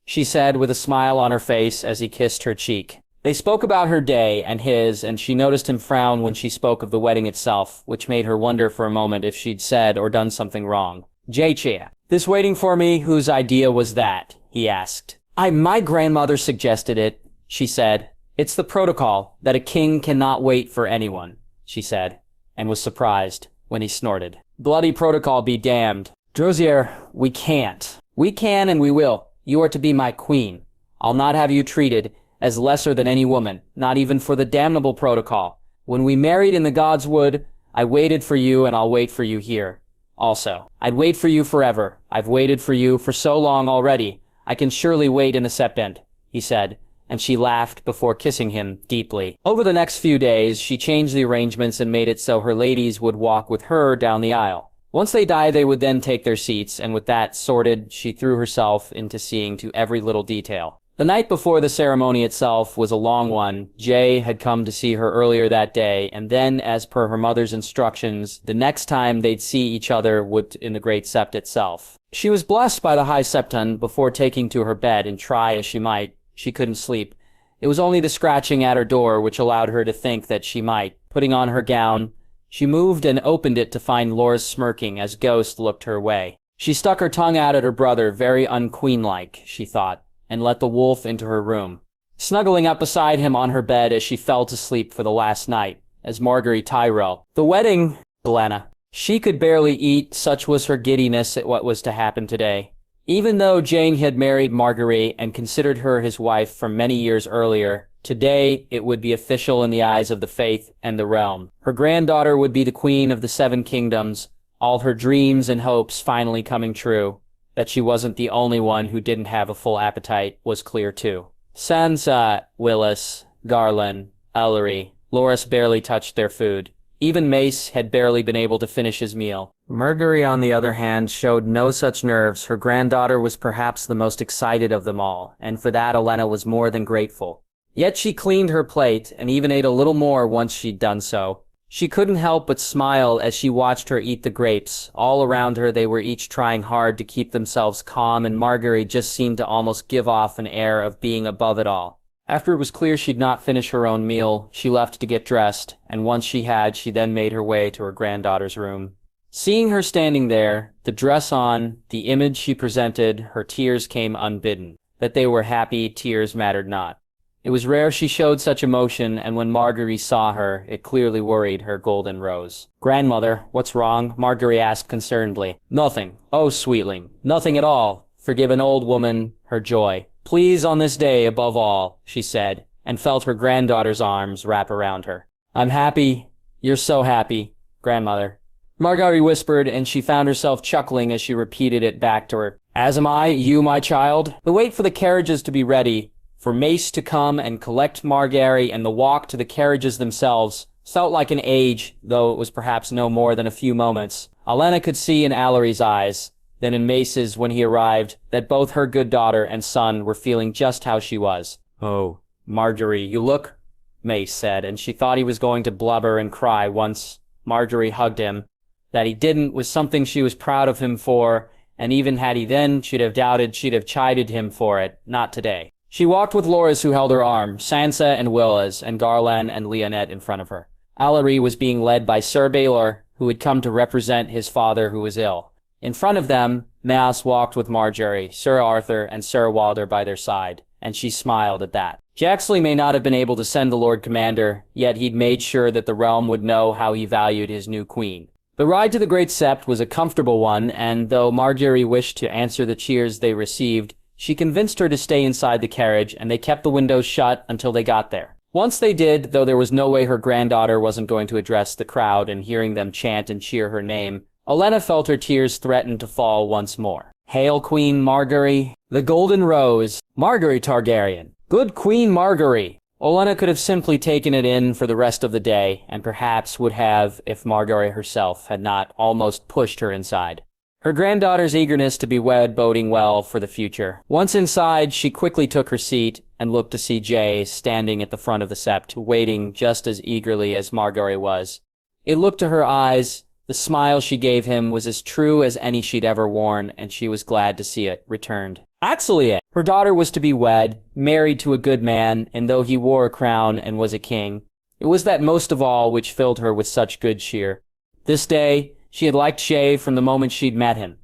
she said with a smile on her face as he kissed her cheek. They spoke about her day and his, and she noticed him frown when she spoke of the wedding itself, which made her wonder for a moment if she'd said or done something wrong. Jaichia, this waiting for me, whose idea was that? He asked. My grandmother suggested it, she said. It's the protocol, that a king cannot wait for anyone, she said, and was surprised when he snorted. Bloody protocol be damned. Drozier, we can't. We can and we will. You are to be my queen. I'll not have you treated as lesser than any woman, not even for the damnable protocol. When we married in the God's Wood, I waited for you and I'll wait for you here. Also, I'd wait for you forever. I've waited for you for so long already. I can surely wait in the Septend, he said, and she laughed before kissing him deeply. Over the next few days, she changed the arrangements and made it so her ladies would walk with her down the aisle. Once they died, they would then take their seats, and with that sorted, she threw herself into seeing to every little detail. The night before the ceremony itself was a long one. Jay had come to see her earlier that day, and then, as per her mother's instructions, the next time they'd see each other would in the Great Sept itself. She was blessed by the High Septon before taking to her bed, and try as she might, she couldn't sleep. It was only the scratching at her door which allowed her to think that she might. Putting on her gown, she moved and opened it to find Loras smirking as Ghost looked her way. She stuck her tongue out at her brother, very unqueen-like, she thought, and let the wolf into her room, snuggling up beside him on her bed as she fell to sleep for the last night, as Marguerite Tyrell. The wedding, Glenna. She could barely eat, such was her giddiness at what was to happen today. Even though Jane had married Marguerite and considered her his wife from many years earlier, today it would be official in the eyes of the faith and the realm. Her granddaughter would be the queen of the 7 kingdoms, all her dreams and hopes finally coming true. That she wasn't the only one who didn't have a full appetite was clear too. Sansa, Willis, Garland, Ellery, Loras barely touched their food. Even Mace had barely been able to finish his meal. Marguerite, on the other hand, showed no such nerves. Her granddaughter was perhaps the most excited of them all, and for that Olenna was more than grateful. Yet she cleaned her plate, and even ate a little more once she'd done so. She couldn't help but smile as she watched her eat the grapes. All around her they were each trying hard to keep themselves calm, and Marguerite just seemed to almost give off an air of being above it all. After it was clear she'd not finish her own meal, she left to get dressed, and once she had, she then made her way to her granddaughter's room. Seeing her standing there, the dress on, the image she presented, her tears came unbidden. That they were happy, tears mattered not. It was rare she showed such emotion, and when Marguerite saw her, it clearly worried her golden rose. "Grandmother, what's wrong?" Marguerite asked concernedly. "Nothing. Oh, sweetling, nothing at all. Forgive an old woman her joy. Please on this day above all," she said, and felt her granddaughter's arms wrap around her. "I'm happy. You're so happy, grandmother," Marguerite whispered, and she found herself chuckling as she repeated it back to her. "As am I, you, my child." The wait for the carriages to be ready, for Mace to come and collect Marguerite, and the walk to the carriages themselves felt like an age, though it was perhaps no more than a few moments. Olenna could see in Allery's eyes, then in Mace's when he arrived, that both her good daughter and son were feeling just how she was. "Oh, Marguerite, you look," Mace said, and she thought he was going to blubber and cry once Marguerite hugged him. That he didn't was something she was proud of him for, and even had he then, she'd have doubted she'd have chided him for it. Not today. She walked with Loras, who held her arm, Sansa and Willas, and Garland and Leonette in front of her. Allery was being led by Sir Baelor, who had come to represent his father who was ill. In front of them, Maas walked with Marjorie, Sir Arthur, and Sir Walder by their side, and she smiled at that. Jaxley may not have been able to send the Lord Commander, yet he'd made sure that the realm would know how he valued his new queen. The ride to the Great Sept was a comfortable one, and though Marjorie wished to answer the cheers they received, she convinced her to stay inside the carriage, and they kept the windows shut until they got there. Once they did, though there was no way her granddaughter wasn't going to address the crowd, and hearing them chant and cheer her name, Olenna felt her tears threaten to fall once more. "Hail Queen Marguerite, the Golden Rose, Marguerite Targaryen. Good Queen Marguerite." Olenna could have simply taken it in for the rest of the day, and perhaps would have if Margaery herself had not almost pushed her inside. Her granddaughter's eagerness to be wed boding well for the future. Once inside, she quickly took her seat and looked to see Jay standing at the front of the sept, waiting just as eagerly as Margaery was. It looked to her eyes. The smile she gave him was as true as any she'd ever worn, and she was glad to see it returned. Actually, her daughter was to be wed, married to a good man, and though he wore a crown and was a king, it was that most of all which filled her with such good cheer. This day, she had liked Shay from the moment she'd met him.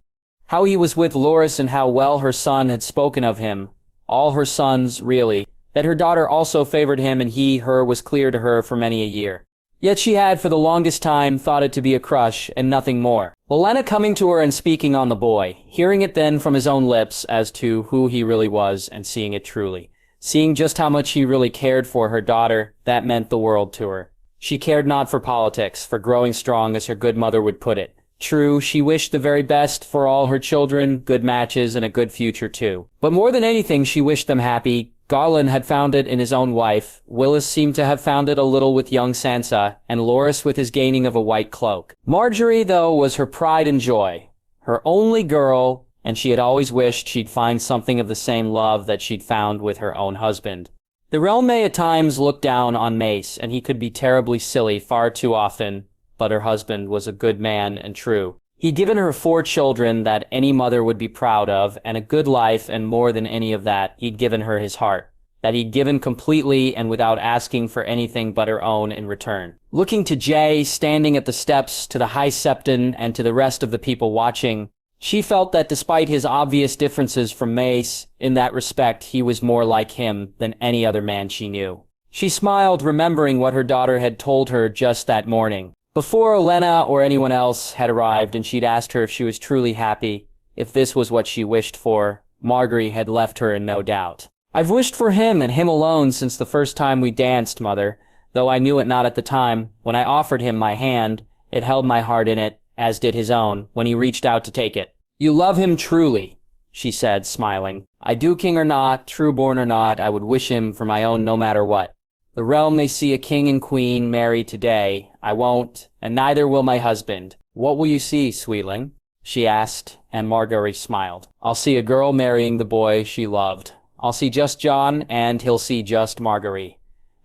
How he was with Loras and how well her son had spoken of him. All her sons, really. That her daughter also favored him and he, her, was clear to her for many a year. Yet she had for the longest time thought it to be a crush and nothing more. Olenna coming to her and speaking on the boy, hearing it then from his own lips as to who he really was and seeing it truly. Seeing just how much he really cared for her daughter, that meant the world to her. She cared not for politics, for growing strong as her good mother would put it. True, she wished the very best for all her children, good matches, and a good future too. But more than anything, she wished them happy. Garland had found it in his own wife, Willis seemed to have found it a little with young Sansa, and Loras with his gaining of a white cloak. Margaery, though, was her pride and joy, her only girl, and she had always wished she'd find something of the same love that she'd found with her own husband. The realm may at times look down on Mace, and he could be terribly silly far too often, but her husband was a good man and true. He'd given her 4 children that any mother would be proud of, and a good life, and more than any of that, he'd given her his heart. That he'd given completely and without asking for anything but her own in return. Looking to Jay, standing at the steps, to the High Septon, and to the rest of the people watching, she felt that despite his obvious differences from Mace, in that respect he was more like him than any other man she knew. She smiled, remembering what her daughter had told her just that morning. Before Olenna or anyone else had arrived and she'd asked her if she was truly happy, if this was what she wished for, Margaery had left her in no doubt. "I've wished for him and him alone since the first time we danced, Mother, though I knew it not at the time. When I offered him my hand, it held my heart in it, as did his own, when he reached out to take it." "You love him truly," she said, smiling. "I do, king or not, true-born or not, I would wish him for my own no matter what. The realm may see a king and queen married today. I won't, and neither will my husband." "What will you see, sweetling?" she asked, and Margaery smiled. "I'll see a girl marrying the boy she loved. I'll see just Jon, and he'll see just Margaery,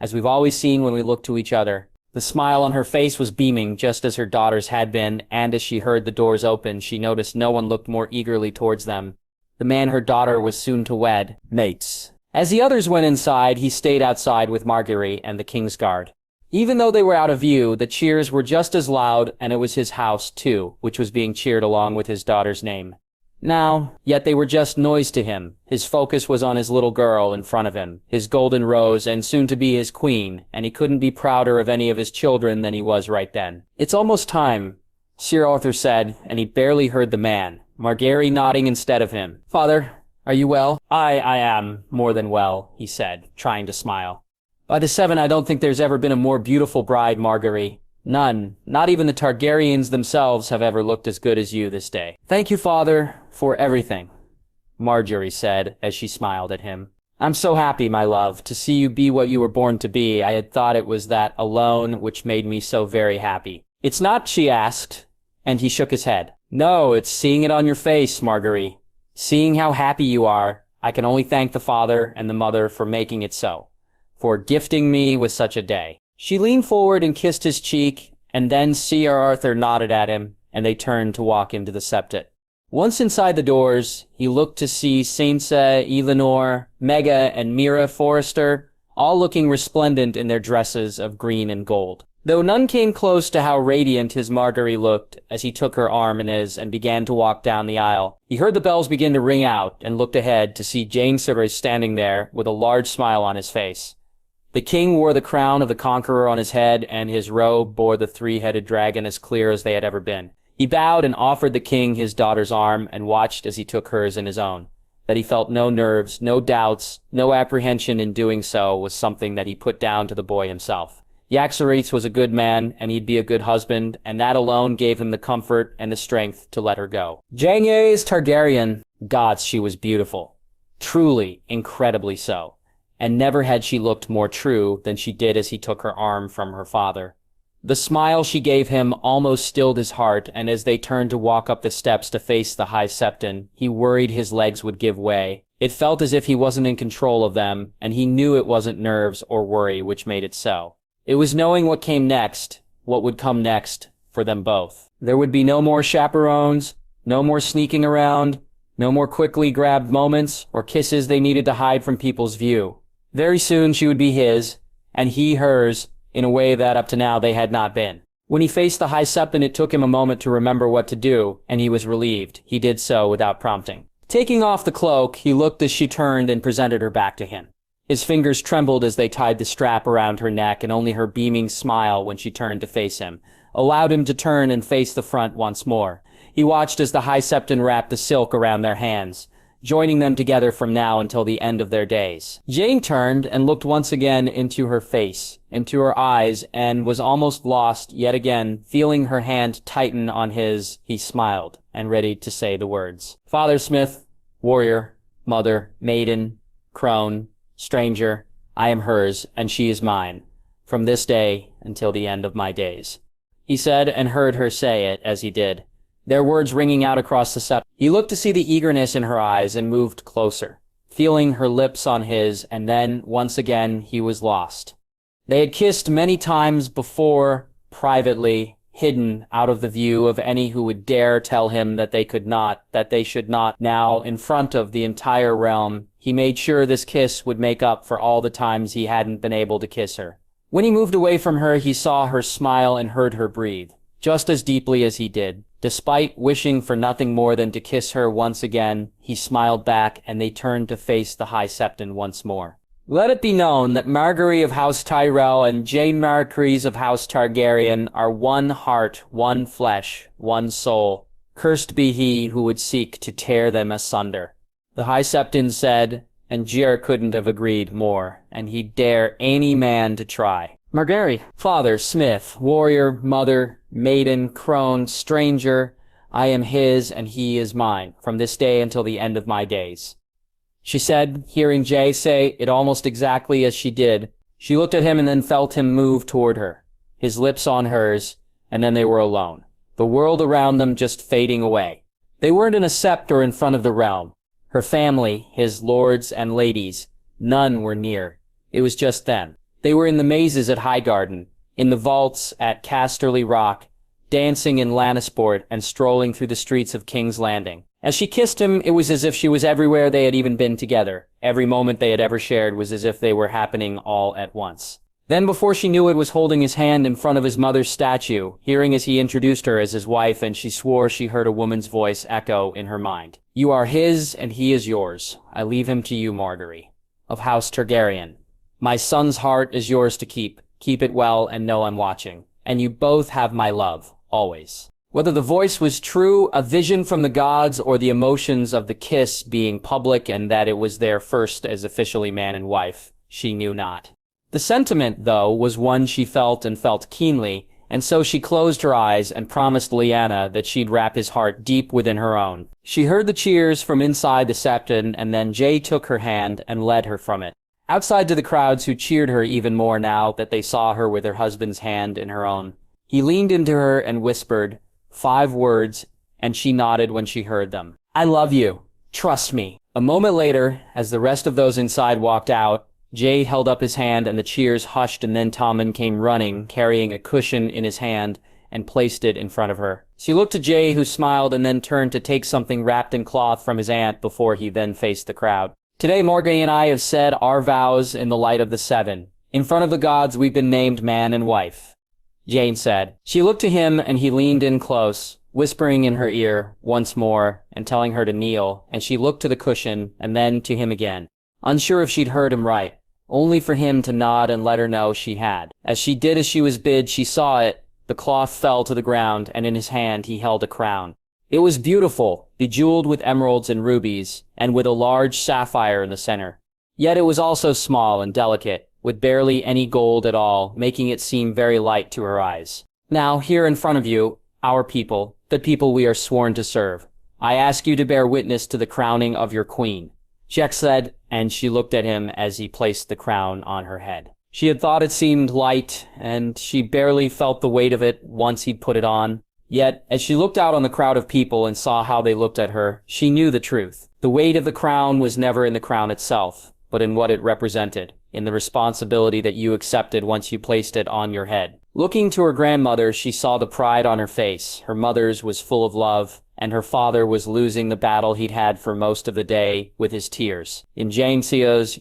as we've always seen when we look to each other." The smile on her face was beaming, just as her daughter's had been, and as she heard the doors open, she noticed no one looked more eagerly towards them. The man her daughter was soon to wed. Mates. As the others went inside, he stayed outside with Margaery and the King's Guard. Even though they were out of view, the cheers were just as loud, and it was his house, too, which was being cheered along with his daughter's name. Now, yet they were just noise to him. His focus was on his little girl in front of him, his golden rose, and soon to be his queen, and he couldn't be prouder of any of his children than he was right then. "It's almost time," Sir Arthur said, and he barely heard the man, Margaery nodding instead of him. "Father, are you well?" I am more than well," he said, trying to smile. "By the 7, I don't think there's ever been a more beautiful bride, Margaery. None, not even the Targaryens themselves, have ever looked as good as you this day." "Thank you, Father, for everything," Margaery said as she smiled at him. "I'm so happy, my love, to see you be what you were born to be. I had thought it was that alone which made me so very happy." "It's not?" she asked, and he shook his head. "No, it's seeing it on your face, Margaery. Seeing how happy you are. I can only thank the father and the mother for making it so, for gifting me with such a day." She leaned forward and kissed his cheek, and then Sir Arthur nodded at him, and they turned to walk into the septet. Once inside the doors, he looked to see Sansa, Elenor, Mega, and Mira Forrester, all looking resplendent in their dresses of green and gold. Though none came close to how radiant his Margaery looked as he took her arm in his and began to walk down the aisle. He heard the bells begin to ring out and looked ahead to see Jaime standing there with a large smile on his face. The king wore the crown of the conqueror on his head, and his robe bore the 3-headed dragon as clear as they had ever been. He bowed and offered the king his daughter's arm and watched as he took hers in his own. That he felt no nerves, no doubts, no apprehension in doing so was something that he put down to the boy himself. Yaxaretes was a good man, and he'd be a good husband, and that alone gave him the comfort and the strength to let her go. Jaehaerys Targaryen. Gods, she was beautiful. Truly, incredibly so. and never had she looked more true than she did as he took her arm from her father. The smile she gave him almost stilled his heart, and as they turned to walk up the steps to face the High Septon, he worried his legs would give way. It felt as if he wasn't in control of them, and he knew it wasn't nerves or worry which made it so. It was knowing what came next, what would come next, for them both. There would be no more chaperones, no more sneaking around, no more quickly grabbed moments or kisses they needed to hide from people's view. Very soon she would be his, and he hers, in a way that up to now they had not been. When he faced the High Septon, it took him a moment to remember what to do, and he was relieved. He did so without prompting. Taking off the cloak, he looked as she turned and presented her back to him. His fingers trembled as they tied the strap around her neck, and only her beaming smile when she turned to face him allowed him to turn and face the front once more. He watched as the High Septon wrapped the silk around their hands, joining them together from now until the end of their days. Jane turned and looked once again into her face, into her eyes, and was almost lost yet again. Feeling her hand tighten on his, he smiled, and ready to say the words. Father Smith, warrior, mother, maiden, crone, stranger, I am hers, and she is mine, from this day until the end of my days. He said, and heard her say it as he did, their words ringing out across the septon. He looked to see the eagerness in her eyes and moved closer, feeling her lips on his, and then, once again, he was lost. They had kissed many times before, privately, hidden out of the view of any who would dare tell him that they could not, that they should not. Now, in front of the entire realm, he made sure this kiss would make up for all the times he hadn't been able to kiss her. When he moved away from her, he saw her smile and heard her breathe, just as deeply as he did. Despite wishing for nothing more than to kiss her once again, he smiled back, and they turned to face the High Septon once more. Let it be known that Margaery of House Tyrell and Jane Marquise of House Targaryen are one heart, one flesh, one soul. Cursed be he who would seek to tear them asunder. The High Septon said, and Jer couldn't have agreed more, and he'd dare any man to try. Margaery, father, smith, warrior, mother, maiden, crone, stranger, I am his and he is mine, from this day until the end of my days. She said, hearing Jay say it almost exactly as she did. She looked at him and then felt him move toward her, his lips on hers, and then they were alone, the world around them just fading away. They weren't in a sept or in front of the realm. Her family, his lords and ladies, none were near. It was just them. They were in the mazes at Highgarden, in the vaults at Casterly Rock, dancing in Lannisport and strolling through the streets of King's Landing. As she kissed him, it was as if she was everywhere they had even been together. Every moment they had ever shared was as if they were happening all at once. Then before she knew it, was holding his hand in front of his mother's statue, hearing as he introduced her as his wife, and she swore she heard a woman's voice echo in her mind. You are his and he is yours. I leave him to you, Margaery, of House Targaryen. My son's heart is yours to keep. Keep it well and know I'm watching. And you both have my love, always. Whether the voice was true, a vision from the gods, or the emotions of the kiss being public and that it was their first as officially man and wife, she knew not. The sentiment, though, was one she felt and felt keenly, and so she closed her eyes and promised Lyanna that she'd wrap his heart deep within her own. She heard the cheers from inside the septon, and then Jay took her hand and led her from it. Outside to the crowds who cheered her even more now that they saw her with her husband's hand in her own. He leaned into her and whispered 5 words, and she nodded when she heard them. I love you. Trust me. A moment later, as the rest of those inside walked out, Jay held up his hand and the cheers hushed, and then Tommen came running, carrying a cushion in his hand, and placed it in front of her. She looked to Jay, who smiled and then turned to take something wrapped in cloth from his aunt before he then faced the crowd. Today, Morgan and I have said our vows in the light of the 7. In front of the gods, we've been named man and wife, Jane said. She looked to him, and he leaned in close, whispering in her ear once more and telling her to kneel, and she looked to the cushion and then to him again, unsure if she'd heard him right, only for him to nod and let her know she had. As she did as she was bid, she saw it. The cloth fell to the ground, and in his hand he held a crown. It was beautiful, bejeweled with emeralds and rubies, and with a large sapphire in the center. Yet it was also small and delicate, with barely any gold at all, making it seem very light to her eyes. Now, here in front of you, our people, the people we are sworn to serve, I ask you to bear witness to the crowning of your queen. Jack said, and she looked at him as he placed the crown on her head. She had thought it seemed light, and she barely felt the weight of it once he'd put it on. Yet, as she looked out on the crowd of people and saw how they looked at her, she knew the truth. The weight of the crown was never in the crown itself, but in what it represented, in the responsibility that you accepted once you placed it on your head. Looking to her grandmother, she saw the pride on her face. Her mother's was full of love, and her father was losing the battle he'd had for most of the day with his tears. In Jame's,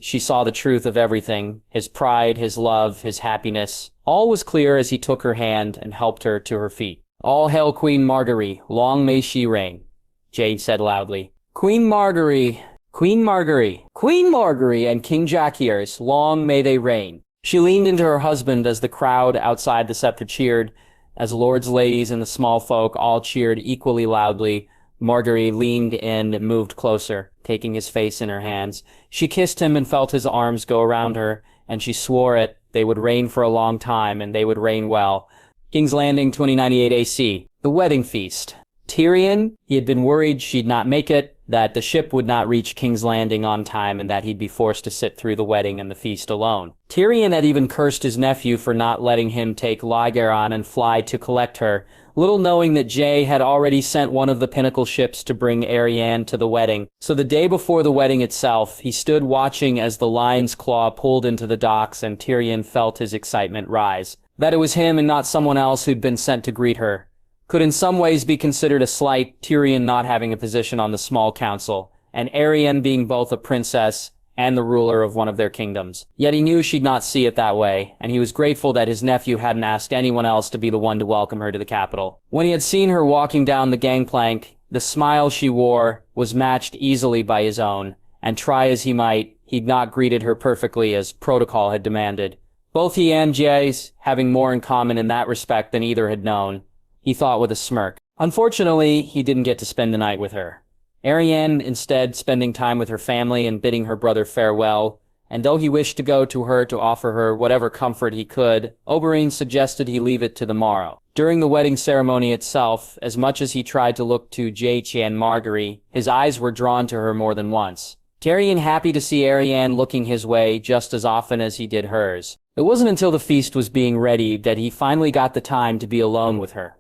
she saw the truth of everything, his pride, his love, his happiness. All was clear as he took her hand and helped her to her feet. "All hail Queen Margaery, long may she reign," Jane said loudly. "Queen Margaery, Queen Margaery, Queen Margaery and King Jaehaerys, long may they reign." She leaned into her husband as the crowd outside the scepter cheered. As lords, ladies, and the small folk all cheered equally loudly, Margaery leaned in and moved closer, taking his face in her hands. She kissed him and felt his arms go around her, and she swore it. They would reign for a long time, and they would reign well. King's Landing, 2098 AC. The wedding feast. Tyrion, he had been worried she'd not make it, that the ship would not reach King's Landing on time, and that he'd be forced to sit through the wedding and the feast alone. Tyrion had even cursed his nephew for not letting him take Rhaegar on and fly to collect her, little knowing that Jae had already sent one of the pinnacle ships to bring Arianne to the wedding. So the day before the wedding itself, he stood watching as the lion's claw pulled into the docks, and Tyrion felt his excitement rise. That it was him and not someone else who'd been sent to greet her could in some ways be considered a slight, Tyrion not having a position on the small council, and Arianne being both a princess and the ruler of one of their kingdoms. Yet he knew she'd not see it that way, and he was grateful that his nephew hadn't asked anyone else to be the one to welcome her to the capital. When he had seen her walking down the gangplank, the smile she wore was matched easily by his own, and try as he might, he'd not greeted her perfectly as protocol had demanded. Both he and Jae's having more in common in that respect than either had known, he thought with a smirk. Unfortunately, he didn't get to spend the night with her. Arianne, instead, spending time with her family and bidding her brother farewell, and though he wished to go to her to offer her whatever comfort he could, Oberyn suggested he leave it to the morrow. During the wedding ceremony itself, as much as he tried to look to Jae and Margaery, his eyes were drawn to her more than once. Tyrion happy to see Arianne looking his way just as often as he did hers. It wasn't until the feast was being ready that he finally got the time to be alone with her.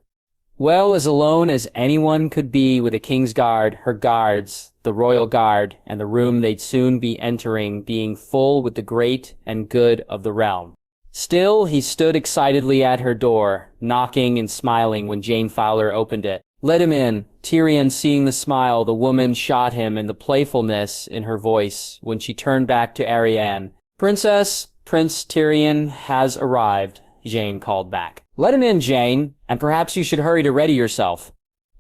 Well, as alone as anyone could be with a king's guard, her guards, the royal guard, and the room they'd soon be entering being full with the great and good of the realm. Still, he stood excitedly at her door, knocking and smiling when Jane Fowler opened it. "Let him in." Tyrion, seeing the smile the woman shot him and the playfulness in her voice when she turned back to Arianne. "Princess, Prince Tyrion has arrived," Jane called back. "Let him in, Jane, and perhaps you should hurry to ready yourself,"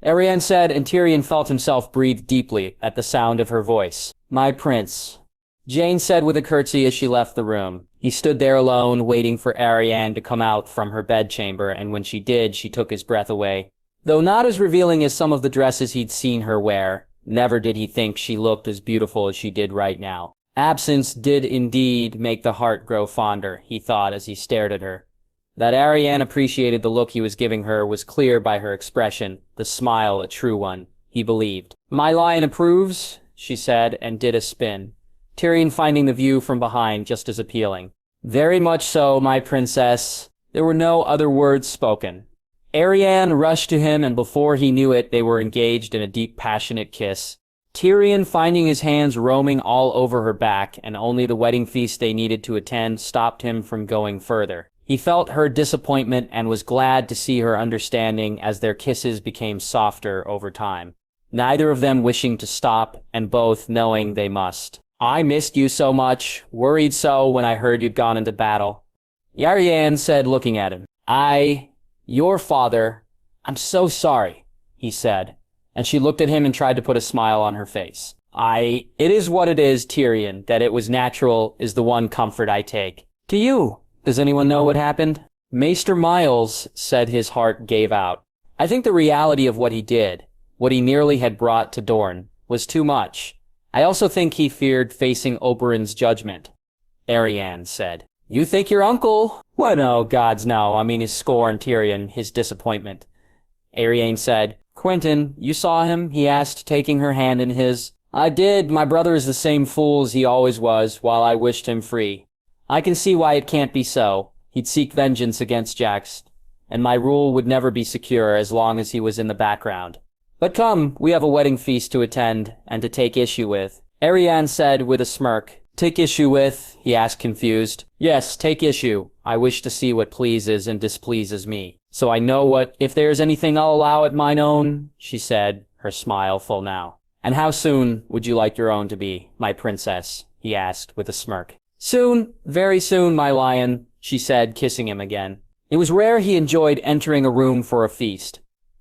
Arianne said, and Tyrion felt himself breathe deeply at the sound of her voice. "My prince," Jane said with a curtsy as she left the room. He stood there alone, waiting for Arianne to come out from her bedchamber, and when she did, she took his breath away. Though not as revealing as some of the dresses he'd seen her wear, never did he think she looked as beautiful as she did right now. Absence did indeed make the heart grow fonder, he thought as he stared at her. That Arianne appreciated the look he was giving her was clear by her expression, the smile a true one, he believed. "My lion approves," she said, and did a spin. Tyrion finding the view from behind just as appealing. "Very much so, my princess." There were no other words spoken. Arianne rushed to him, and before he knew it, they were engaged in a deep, passionate kiss. Tyrion, finding his hands roaming all over her back, and only the wedding feast they needed to attend stopped him from going further. He felt her disappointment and was glad to see her understanding as their kisses became softer over time. Neither of them wishing to stop, and both knowing they must. "I missed you so much, worried so when I heard you'd gone into battle," Arianne said, looking at him. Your father, I'm so sorry," he said, and she looked at him and tried to put a smile on her face. It is what it is, Tyrion, that it was natural is the one comfort I take. To you, does anyone know what happened?" Maester Miles said his heart gave out. "I think the reality of what he did, what he nearly had brought to Dorne, was too much. I also think he feared facing Oberyn's judgment," Arianne said. "You think your uncle?" "What, no, gods no, I mean his scorn, Tyrion, his disappointment." Arianne said, "Quentyn, you saw him?" he asked, taking her hand in his. I did. My brother is the same fool as he always was, while I wished him free. I can see why it can't be so. He'd seek vengeance against Jax, and my rule would never be secure as long as he was in the background. But come, we have a wedding feast to attend, and to take issue with. Arianne said with a smirk. Take issue with? He asked confused. Yes, take issue. I wish to see what pleases and displeases me. So I know what, if there is anything I'll allow at mine own, she said, her smile full now. And how soon would you like your own to be, my princess? He asked with a smirk. Soon, very soon, my lion, she said, kissing him again. It was rare he enjoyed entering a room for a feast.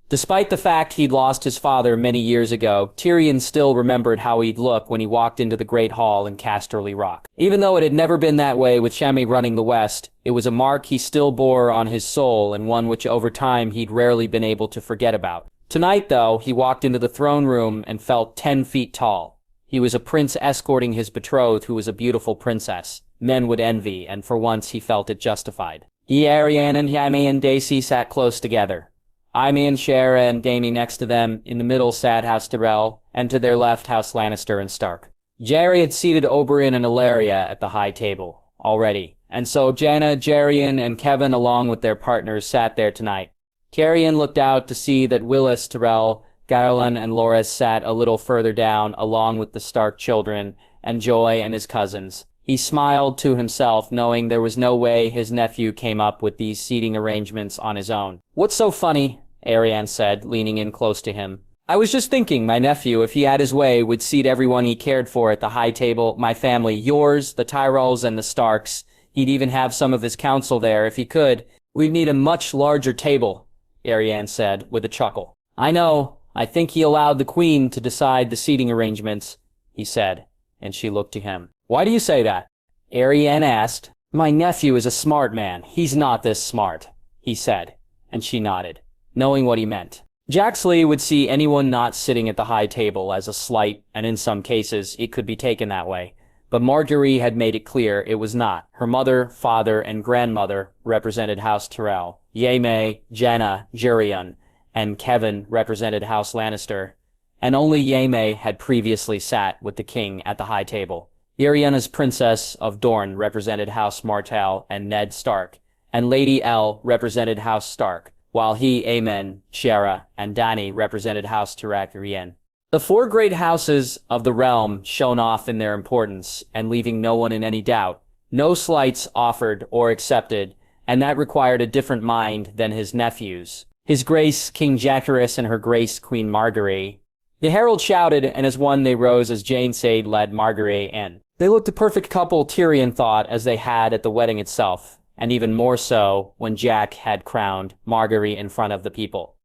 Despite the fact he'd lost his father many years ago, Tyrion still remembered how he'd look when he walked into the Great Hall in Casterly Rock. Even though it had never been that way with Jaime running the West, it was a mark he still bore on his soul and one which over time he'd rarely been able to forget about. Tonight, though, he walked into the throne room and felt 10 feet tall. He was a prince escorting his betrothed who was a beautiful princess. Men would envy, and for once he felt it justified. Arianne and Jaime and Daisy sat close together. Jaime and Shara and Dany next to them, in the middle sat House Tyrell, and to their left House Lannister and Stark. Jaehaerys had seated Oberyn and Illyria at the high table, already, and so Janna, Jerian, and Kevin along with their partners sat there tonight. Tyrion looked out to see that Willis, Tyrell, Garland, and Loras sat a little further down, along with the Stark children, and Joy and his cousins. He smiled to himself, knowing there was no way his nephew came up with these seating arrangements on his own. What's so funny? Arianne said, leaning in close to him. I was just thinking my nephew, if he had his way, would seat everyone he cared for at the high table, my family, yours, the Tyrells, and the Starks. He'd even have some of his council there if he could. We'd need a much larger table, Arianne said, with a chuckle. I know. I think he allowed the Queen to decide the seating arrangements, he said, and she looked to him. Why do you say that? Arianne asked. My nephew is a smart man. He's not this smart, he said, and she nodded, knowing what he meant. Jaxley would see anyone not sitting at the high table as a slight, and in some cases, it could be taken that way. But Marguerite had made it clear it was not. Her mother, father, and grandmother represented House Tyrell. Jaime, Janna, Jerian, and Kevin represented House Lannister, and only Jaime had previously sat with the king at the high table. Lyanna's Princess of Dorne represented House Martell and Ned Stark, and Lady Elle represented House Stark, while he, Aemon, Shara, and Dany represented House Targaryen. The four great houses of the realm shone off in their importance, and leaving no one in any doubt. No slights offered or accepted, and that required a different mind than his nephew's. His Grace King Jacaerys and Her Grace Queen Marguerite. The herald shouted, and as one they rose as Jane Sade led Marguerite in. They looked a perfect couple, Tyrion thought, as they had at the wedding itself, and even more so when Jack had crowned Marguerite in front of the people.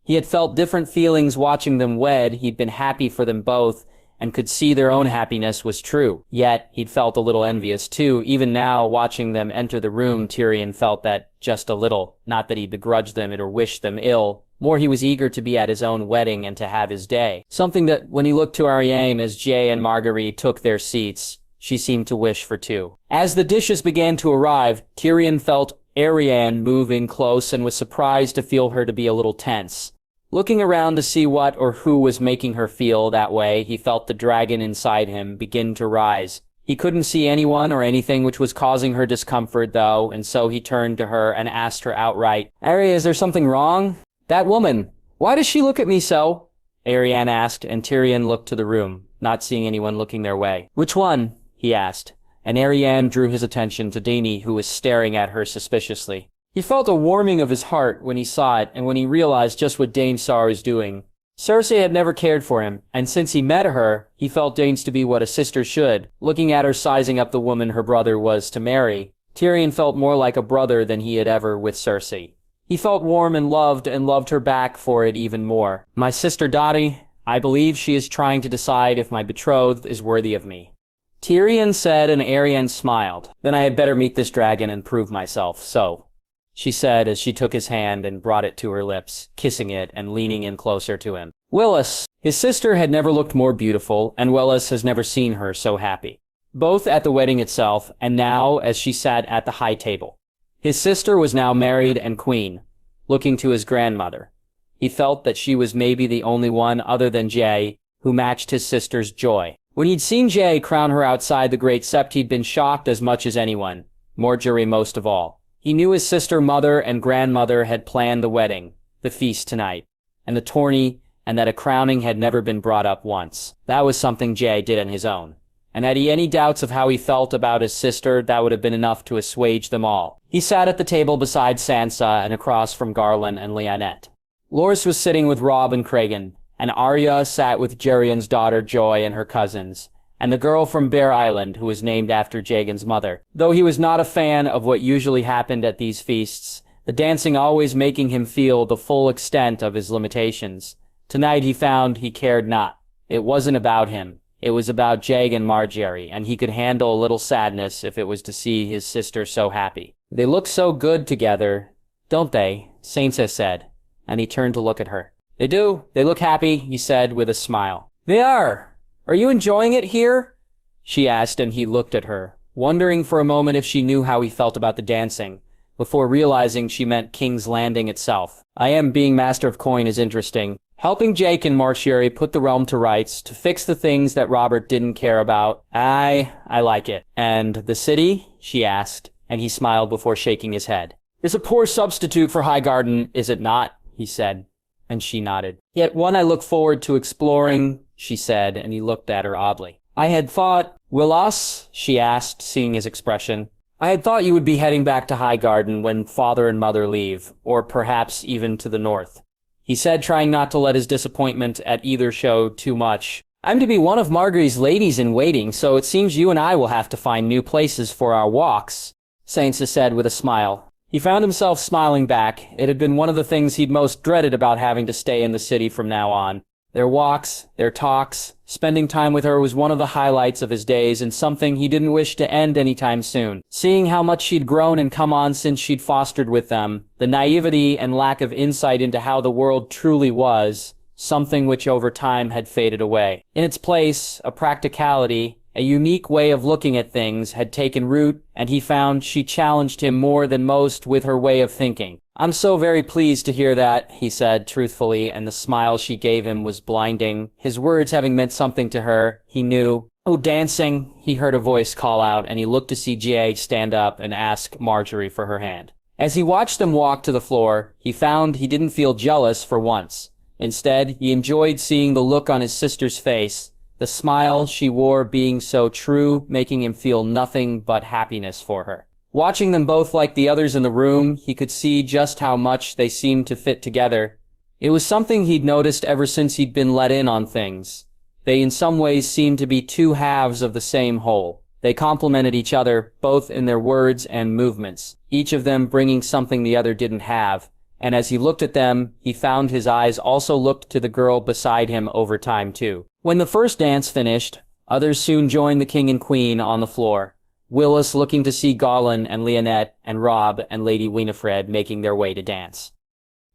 He had felt different feelings watching them wed. He'd been happy for them both, and could see their own happiness was true. Yet, he'd felt a little envious too. Even now, watching them enter the room, Tyrion felt that just a little. Not that he begrudged them or wished them ill. More, he was eager to be at his own wedding and to have his day. Something that, when he looked to Arianne as Jay and Marguerite took their seats, she seemed to wish for too. As the dishes began to arrive, Tyrion felt Arianne move in close and was surprised to feel her to be a little tense. Looking around to see what or who was making her feel that way, he felt the dragon inside him begin to rise. He couldn't see anyone or anything which was causing her discomfort, though, and so he turned to her and asked her outright, Arya, is there something wrong? That woman, why does she look at me so? Arianne asked, and Tyrion looked to the room, not seeing anyone looking their way. Which one? He asked, and Arianne drew his attention to Dany, who was staring at her suspiciously. He felt a warming of his heart when he saw it, and when he realized just what Dany saw was doing. Cersei had never cared for him, and since he met her, he felt Dany's to be what a sister should. Looking at her sizing up the woman her brother was to marry, Tyrion felt more like a brother than he had ever with Cersei. He felt warm and loved her back for it even more. My sister Dottie, I believe she is trying to decide if my betrothed is worthy of me. Tyrion said, and Arianne smiled. Then I had better meet this dragon and prove myself, so, she said as she took his hand and brought it to her lips, kissing it and leaning in closer to him. Willis, his sister, had never looked more beautiful, and Willis has never seen her so happy. Both at the wedding itself, and now as she sat at the high table. His sister was now married and queen, looking to his grandmother. He felt that she was maybe the only one other than Jay, who matched his sister's joy. When he'd seen Jae crown her outside the Great Sept, he'd been shocked as much as anyone, Marjorie most of all. He knew his sister, mother, and grandmother had planned the wedding, the feast tonight, and the tourney, and that a crowning had never been brought up once. That was something Jae did on his own. And had he any doubts of how he felt about his sister, that would have been enough to assuage them all. He sat at the table beside Sansa and across from Garland and Lyanette. Loras was sitting with Robb and Cregan, and Arya sat with Gerion's daughter Joy and her cousins, and the girl from Bear Island who was named after Jagen's mother. Though he was not a fan of what usually happened at these feasts, the dancing always making him feel the full extent of his limitations, tonight he found he cared not. It wasn't about him. It was about Jaeg and Marjorie, and he could handle a little sadness if it was to see his sister so happy. They look so good together, don't they? Sansa said, and he turned to look at her. They do. They look happy, he said with a smile. They are. Are you enjoying it here? She asked, and he looked at her, wondering for a moment if she knew how he felt about the dancing, before realizing she meant King's Landing itself. I am being Master of Coin is interesting. Helping Jake and Marjorie put the realm to rights, to fix the things that Robert didn't care about. I like it. And the city? She asked, and he smiled before shaking his head. It's a poor substitute for Highgarden, is it not? He said, and she nodded. Yet one I look forward to exploring, she said, and he looked at her oddly. I had thought, Willas? She asked, seeing his expression. I had thought you would be heading back to Highgarden when father and mother leave, or perhaps even to the north. He said, trying not to let his disappointment at either show too much. I'm to be one of Marjorie's ladies-in-waiting, so it seems you and I will have to find new places for our walks, Sansa said with a smile. He found himself smiling back. It had been one of the things he'd most dreaded about having to stay in the city from now on. Their walks, their talks, spending time with her was one of the highlights of his days and something he didn't wish to end anytime soon. Seeing how much she'd grown and come on since she'd fostered with them, the naivety and lack of insight into how the world truly was, something which over time had faded away. In its place, a practicality, a unique way of looking at things had taken root, and he found she challenged him more than most with her way of thinking. I'm so very pleased to hear that, he said truthfully, and the smile she gave him was blinding. His words having meant something to her, he knew. Oh, dancing, he heard a voice call out, and he looked to see Jae stand up and ask Marjorie for her hand. As he watched them walk to the floor, he found he didn't feel jealous for once. Instead, he enjoyed seeing the look on his sister's face, the smile she wore being so true, making him feel nothing but happiness for her. Watching them both like the others in the room, he could see just how much they seemed to fit together. It was something he'd noticed ever since he'd been let in on things. They in some ways seemed to be two halves of the same whole. They complemented each other, both in their words and movements, each of them bringing something the other didn't have. And as he looked at them, he found his eyes also looked to the girl beside him over time too. When the first dance finished, others soon joined the king and queen on the floor. Willis looking to see Garland and Lyanette and Robb and Lady Winifred making their way to dance.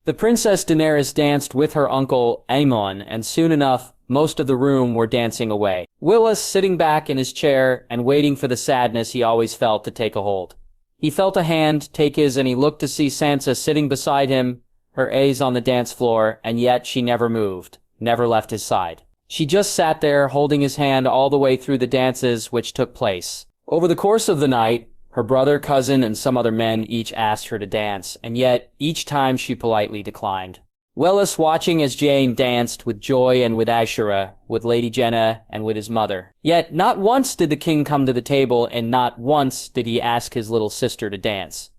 The Princess Daenerys danced with her uncle Aemon, and soon enough, most of the room were dancing away. Willis sitting back in his chair and waiting for the sadness he always felt to take a hold. He felt a hand take his and he looked to see Sansa sitting beside him, her eyes on the dance floor, and yet she never moved, never left his side. She just sat there holding his hand all the way through the dances which took place. Over the course of the night, her brother, cousin, and some other men each asked her to dance, and yet each time she politely declined. Willis watching as Jane danced with Joy and with Ashura, with Lady Jenna, and with his mother. Yet not once did the king come to the table, and not once did he ask his little sister to dance.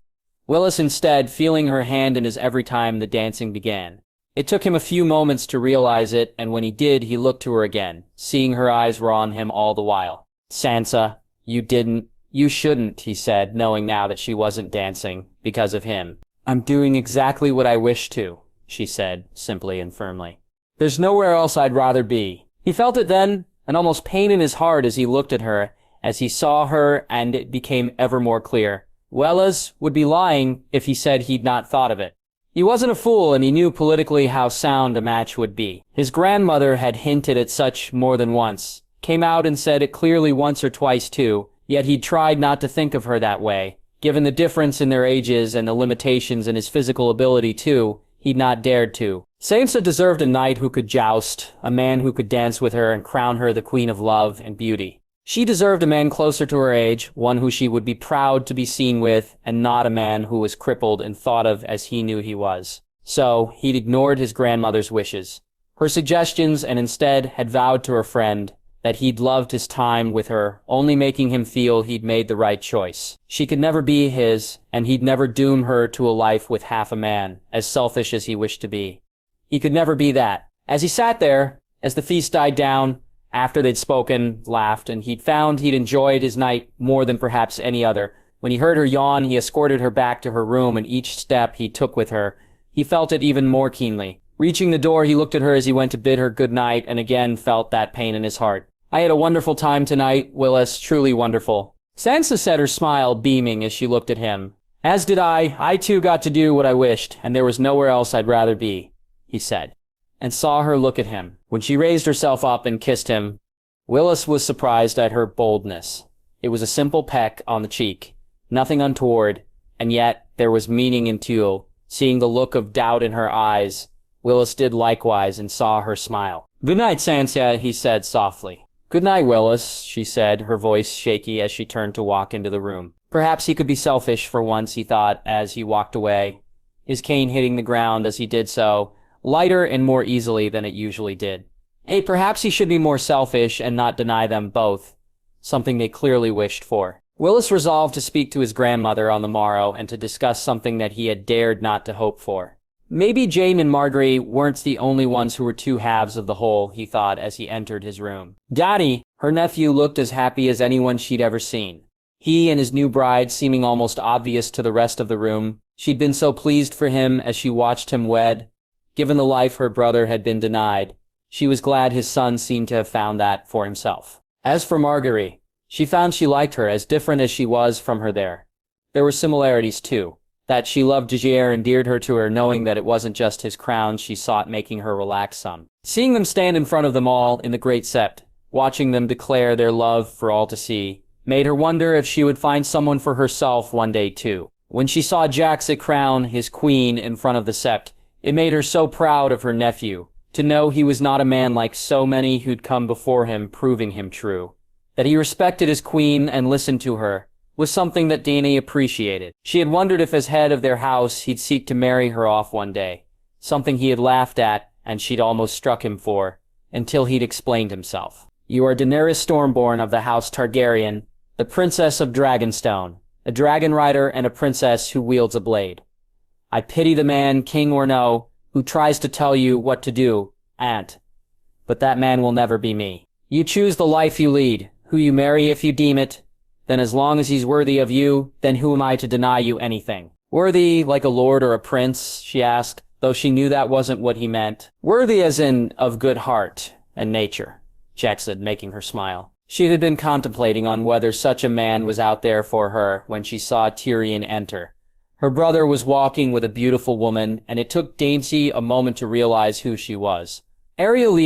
Willis instead feeling her hand in his every time the dancing began. It took him a few moments to realize it, and when he did, he looked to her again, seeing her eyes were on him all the while. Sansa, you shouldn't, he said, knowing now that she wasn't dancing, because of him. I'm doing exactly what I wish to, she said, simply and firmly. There's nowhere else I'd rather be. He felt it then, an almost pain in his heart as he looked at her, as he saw her, and it became ever more clear. Wellas would be lying if he said he'd not thought of it. He wasn't a fool, and he knew politically how sound a match would be. His grandmother had hinted at such more than once, came out and said it clearly once or twice too, yet he'd tried not to think of her that way. Given the difference in their ages and the limitations in his physical ability too, he'd not dared to. Sansa deserved a knight who could joust, a man who could dance with her and crown her the queen of love and beauty. She deserved a man closer to her age, one who she would be proud to be seen with, and not a man who was crippled and thought of as he knew he was. So, he'd ignored his grandmother's wishes, her suggestions, and instead had vowed to her friend that he'd loved his time with her, only making him feel he'd made the right choice. She could never be his, and he'd never doom her to a life with half a man, as selfish as he wished to be. He could never be that. As he sat there, as the feast died down, after they'd spoken, laughed, and he'd found he'd enjoyed his night more than perhaps any other. When he heard her yawn, he escorted her back to her room, and each step he took with her, he felt it even more keenly. Reaching the door, he looked at her as he went to bid her good night, and again felt that pain in his heart. "I had a wonderful time tonight, Willis, truly wonderful." Sansa said, her smile beaming as she looked at him. "As did I. I too got to do what I wished, and there was nowhere else I'd rather be," he said, and saw her look at him. When she raised herself up and kissed him, Willis was surprised at her boldness. It was a simple peck on the cheek, nothing untoward, and yet there was meaning in it. Seeing the look of doubt in her eyes, Willis did likewise and saw her smile. "Good night, Sansa," he said softly. "Good night, Willis," she said, her voice shaky as she turned to walk into the room. Perhaps he could be selfish for once, he thought, as he walked away, his cane hitting the ground as he did so, lighter and more easily than it usually did. Hey, perhaps he should be more selfish and not deny them both, something they clearly wished for. Willis resolved to speak to his grandmother on the morrow and to discuss something that he had dared not to hope for. Maybe Jaime and Margaery weren't the only ones who were two halves of the whole, he thought as he entered his room. Daddy, her nephew, looked as happy as anyone she'd ever seen. He and his new bride seeming almost obvious to the rest of the room. She'd been so pleased for him as she watched him wed. Given the life her brother had been denied, she was glad his son seemed to have found that for himself. As for Margaery, she found she liked her as different as she was from her there. There were similarities too. That she loved Jaeger endeared her to her, knowing that it wasn't just his crown she sought, making her relax some. Seeing them stand in front of them all in the great sept, watching them declare their love for all to see, made her wonder if she would find someone for herself one day too. When she saw Jaxit crown his queen in front of the sept, it made her so proud of her nephew, to know he was not a man like so many who'd come before him, proving him true. That he respected his queen and listened to her was something that Dany appreciated. She had wondered if as head of their house he'd seek to marry her off one day, something he had laughed at and she'd almost struck him for, until he'd explained himself. "You are Daenerys Stormborn of the House Targaryen, the Princess of Dragonstone, a dragon rider and a princess who wields a blade. I pity the man, king or no, who tries to tell you what to do, Aunt. But that man will never be me. You choose the life you lead, who you marry if you deem it. Then as long as he's worthy of you, then who am I to deny you anything?" "Worthy like a lord or a prince?" she asked, though she knew that wasn't what he meant. "Worthy as in of good heart and nature," Jack said, making her smile. She had been contemplating on whether such a man was out there for her when she saw Tyrion enter. Her brother was walking with a beautiful woman, and it took Dainty a moment to realize who she was. Ariel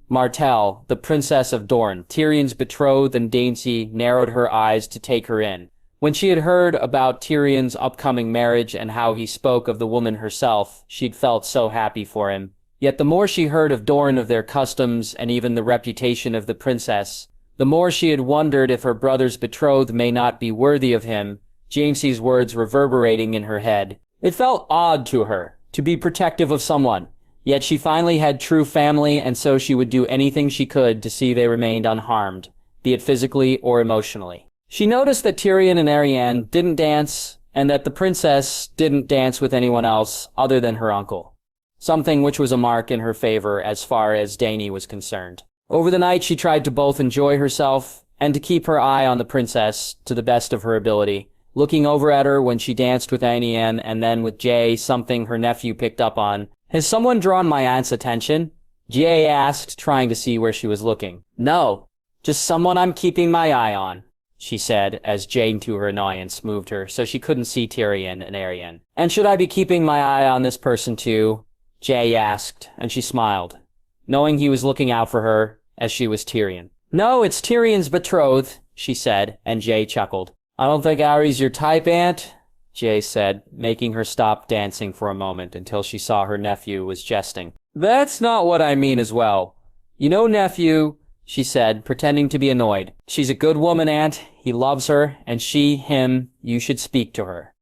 Martell, the Princess of Dorne, Tyrion's betrothed, and Dainty narrowed her eyes to take her in. When she had heard about Tyrion's upcoming marriage and how he spoke of the woman herself, she'd felt so happy for him. Yet the more she heard of Dorne, of their customs, and even the reputation of the princess, the more she had wondered if her brother's betrothed may not be worthy of him, James's words reverberating in her head. It felt odd to her to be protective of someone. Yet she finally had true family, and so she would do anything she could to see they remained unharmed, be it physically or emotionally. She noticed that Tyrion and Arianne didn't dance, and that the princess didn't dance with anyone else other than her uncle, something which was a mark in her favor as far as Dany was concerned. Over the night she tried to both enjoy herself and to keep her eye on the princess to the best of her ability, looking over at her when she danced with Arianne and then with Jay, something her nephew picked up on. "Has someone drawn my aunt's attention?" Jay asked, trying to see where she was looking. "No, just someone I'm keeping my eye on," she said, as Jane, to her annoyance, moved her so she couldn't see Tyrion and Arianne. "And should I be keeping my eye on this person too?" Jay asked, and she smiled, knowing he was looking out for her, as she was Tyrion. "No, it's Tyrion's betrothed," she said, and Jay chuckled. "I don't think Ari's your type, Aunt," Jay said, making her stop dancing for a moment until she saw her nephew was jesting. That's not what I mean as well. You know, nephew, she said, pretending to be annoyed. She's a good woman, Aunt. He loves her, and you should speak to her.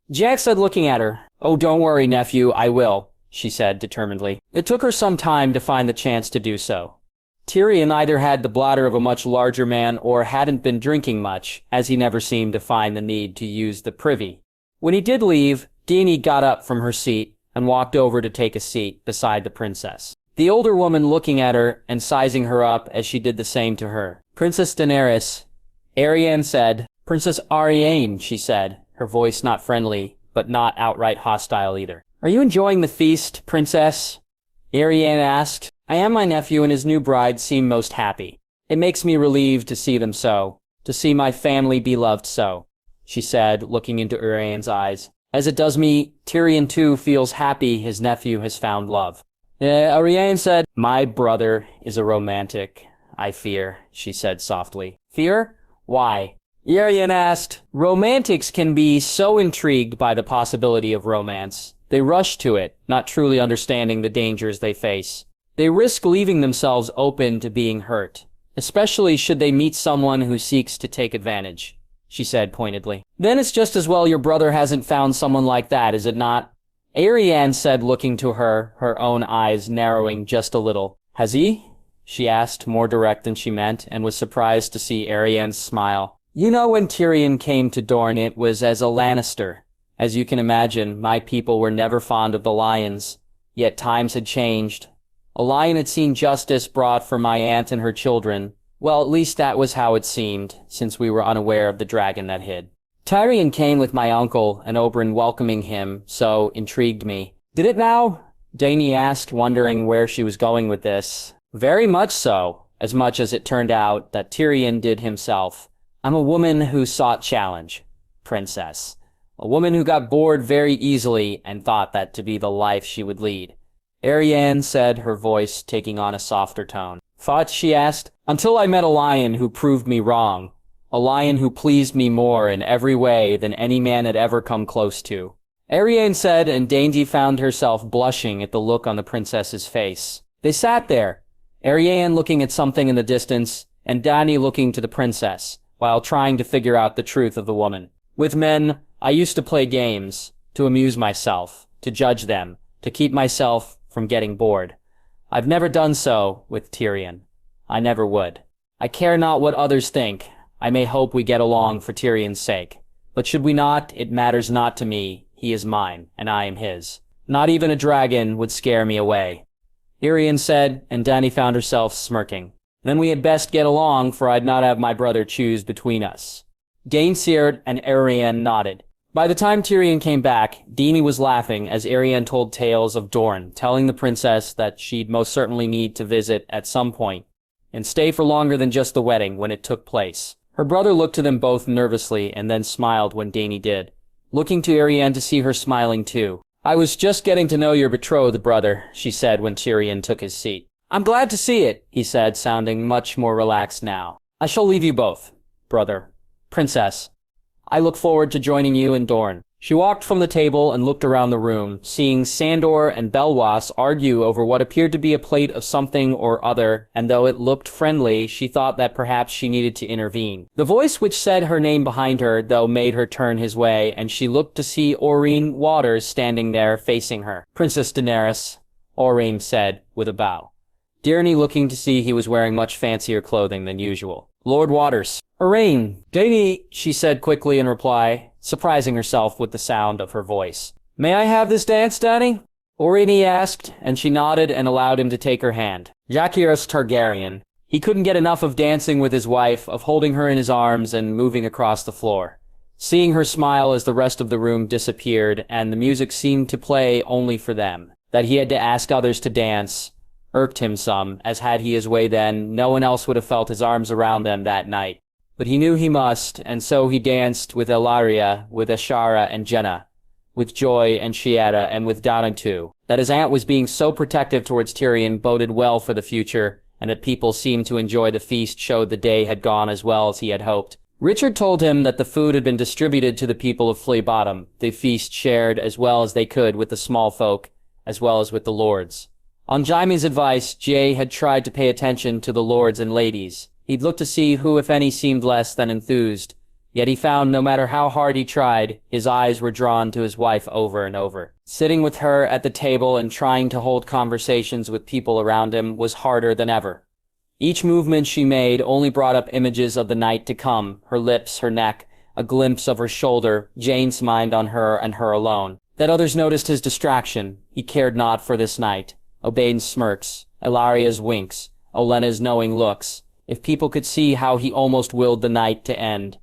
Jack said, looking at her. Oh, don't worry, nephew, I will, she said determinedly. It took her some time to find the chance to do so. Tyrion either had the bladder of a much larger man or hadn't been drinking much, as he never seemed to find the need to use the privy. When he did leave, Dany got up from her seat and walked over to take a seat beside the princess. The older woman looking at her and sizing her up as she did the same to her. Princess Daenerys, Arianne said. Princess Arianne, she said, her voice not friendly, but not outright hostile either. Are you enjoying the feast, princess? Arianne asked. I am. My nephew and his new bride seem most happy. It makes me relieved to see them so, to see my family be loved so, she said, looking into Arianne's eyes. As it does me, Tyrion too feels happy his nephew has found love. Arianne said, my brother is a romantic, I fear, she said softly. Fear? Why? Arianne asked. Romantics can be so intrigued by the possibility of romance. They rush to it, not truly understanding the dangers they face. They risk leaving themselves open to being hurt, especially should they meet someone who seeks to take advantage, she said pointedly. Then it's just as well your brother hasn't found someone like that, is it not? Arianne said, looking to her, her own eyes narrowing just a little. Has he? She asked, more direct than she meant, and was surprised to see Arianne's smile. You know, when Tyrion came to Dorne, it was as a Lannister. As you can imagine, my people were never fond of the lions, yet times had changed. A lion had seen justice brought for my aunt and her children. Well, at least that was how it seemed, since we were unaware of the dragon that hid. Tyrion came with my uncle, and Oberyn welcoming him, so intrigued me. Did it now? Dany asked, wondering where she was going with this. Very much so, as much as it turned out that Tyrion did himself. I'm a woman who sought challenge, princess. A woman who got bored very easily and thought that to be the life she would lead. Arianne said, her voice taking on a softer tone. Thought, she asked, until I met a lion who proved me wrong. A lion who pleased me more in every way than any man had ever come close to. Arianne said, and Dany found herself blushing at the look on the princess's face. They sat there, Arianne looking at something in the distance, and Dany looking to the princess, while trying to figure out the truth of the woman. With men, I used to play games, to amuse myself, to judge them, to keep myself from getting bored. I've never done so with Tyrion. I never would. I care not what others think. I may hope we get along for Tyrion's sake. But should we not, it matters not to me. He is mine, and I am his. Not even a dragon would scare me away. Arianne said, and Dany found herself smirking. Then we had best get along, for I'd not have my brother choose between us. Daenseir and Arianne nodded. By the time Tyrion came back, Dany was laughing as Arianne told tales of Dorne, telling the princess that she'd most certainly need to visit at some point, and stay for longer than just the wedding when it took place. Her brother looked to them both nervously and then smiled when Dany did, looking to Arianne to see her smiling too. I was just getting to know your betrothed, brother, she said when Tyrion took his seat. I'm glad to see it, he said, sounding much more relaxed now. I shall leave you both, brother. Princess. I look forward to joining you in Dorne. She walked from the table and looked around the room, seeing Sandor and Belwas argue over what appeared to be a plate of something or other, and though it looked friendly, she thought that perhaps she needed to intervene. The voice which said her name behind her, though, made her turn his way, and she looked to see Orene Waters standing there facing her. Princess Daenerys, Orene said, with a bow. Dany looking to see he was wearing much fancier clothing than usual. Lord Waters. Orene. Dany, she said quickly in reply, surprising herself with the sound of her voice. May I have this dance, Dany? Orene asked, and she nodded and allowed him to take her hand. Jaehaerys Targaryen. He couldn't get enough of dancing with his wife, of holding her in his arms and moving across the floor. Seeing her smile as the rest of the room disappeared, and the music seemed to play only for them, that he had to ask others to dance, irked him some, as had he his way then, no one else would have felt his arms around them that night. But he knew he must, and so he danced with Ellaria, with Ashara and Jenna, with Joy and Shieta, and with Donna too. That his aunt was being so protective towards Tyrion boded well for the future, and that people seemed to enjoy the feast showed the day had gone as well as he had hoped. Richard told him that the food had been distributed to the people of Flea Bottom, the feast shared as well as they could with the small folk, as well as with the lords. On Jaime's advice, Jay had tried to pay attention to the lords and ladies. He'd looked to see who, if any, seemed less than enthused. Yet he found no matter how hard he tried, his eyes were drawn to his wife over and over. Sitting with her at the table and trying to hold conversations with people around him was harder than ever. Each movement she made only brought up images of the night to come, her lips, her neck, a glimpse of her shoulder, Jane's mind on her and her alone. That others noticed his distraction, he cared not for this night. Obane's smirks, Ilaria's winks, Olenna's knowing looks. If people could see how he almost willed the night to end,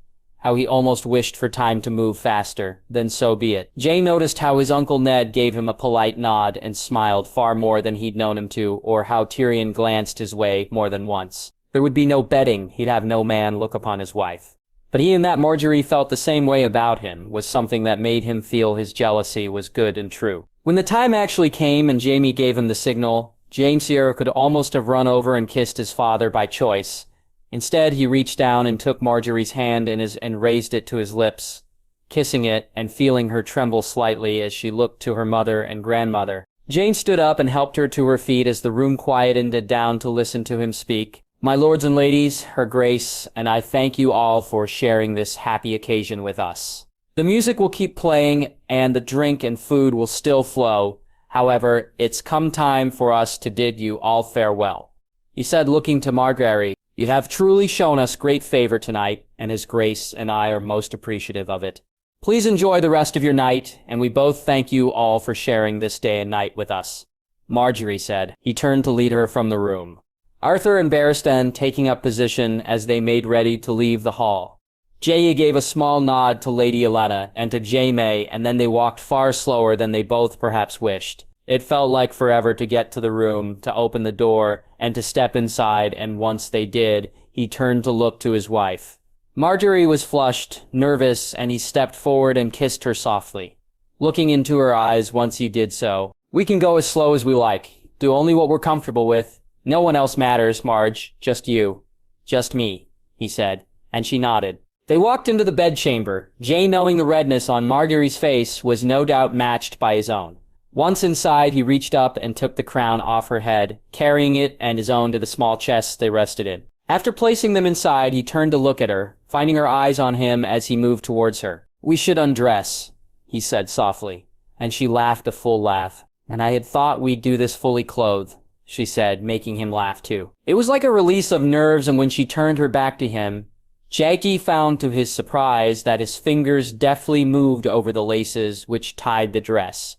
how he almost wished for time to move faster, then so be it. Jane noticed how his Uncle Ned gave him a polite nod and smiled far more than he'd known him to, or how Tyrion glanced his way more than once. There would be no betting he'd have no man look upon his wife. But he and that Marjorie felt the same way about him was something that made him feel his jealousy was good and true. When the time actually came and Jaime gave him the signal, James Sierra could almost have run over and kissed his father by choice. Instead, he reached down and took Marjorie's hand and raised it to his lips, kissing it and feeling her tremble slightly as she looked to her mother and grandmother. Jane stood up and helped her to her feet as the room quieted down to listen to him speak. My lords and ladies, her grace, and I thank you all for sharing this happy occasion with us. The music will keep playing and the drink and food will still flow. However, it's come time for us to bid you all farewell. He said, looking to Margaery, you have truly shown us great favor tonight, and His Grace and I are most appreciative of it. Please enjoy the rest of your night, and we both thank you all for sharing this day and night with us. Marjorie said. He turned to lead her from the room. Arthur and Barristan taking up position as they made ready to leave the hall. Jaime gave a small nod to Lady Olenna and to Jaime, and then they walked far slower than they both perhaps wished. It felt like forever to get to the room, to open the door, and to step inside, and once they did, he turned to look to his wife. Marjorie was flushed, nervous, and he stepped forward and kissed her softly. Looking into her eyes once he did so, we can go as slow as we like. Do only what we're comfortable with. No one else matters, Marge. Just you. Just me, he said, and she nodded. They walked into the bedchamber. Jay, knowing the redness on Marjorie's face, was no doubt matched by his own. Once inside, he reached up and took the crown off her head, carrying it and his own to the small chests they rested in. After placing them inside, he turned to look at her, finding her eyes on him as he moved towards her. We should undress, he said softly, and she laughed a full laugh. And I had thought we'd do this fully clothed, she said, making him laugh too. It was like a release of nerves, and when she turned her back to him, Jackie found to his surprise that his fingers deftly moved over the laces which tied the dress.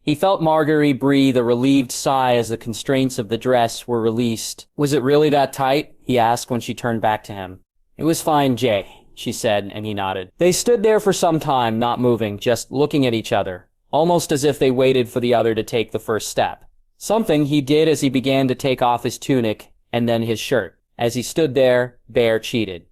He felt Marjorie breathe a relieved sigh as the constraints of the dress were released. Was it really that tight? He asked when she turned back to him. It was fine, Jay, she said, and he nodded. They stood there for some time, not moving, just looking at each other, almost as if they waited for the other to take the first step. Something he did as he began to take off his tunic and then his shirt. As he stood there, bare-cheated.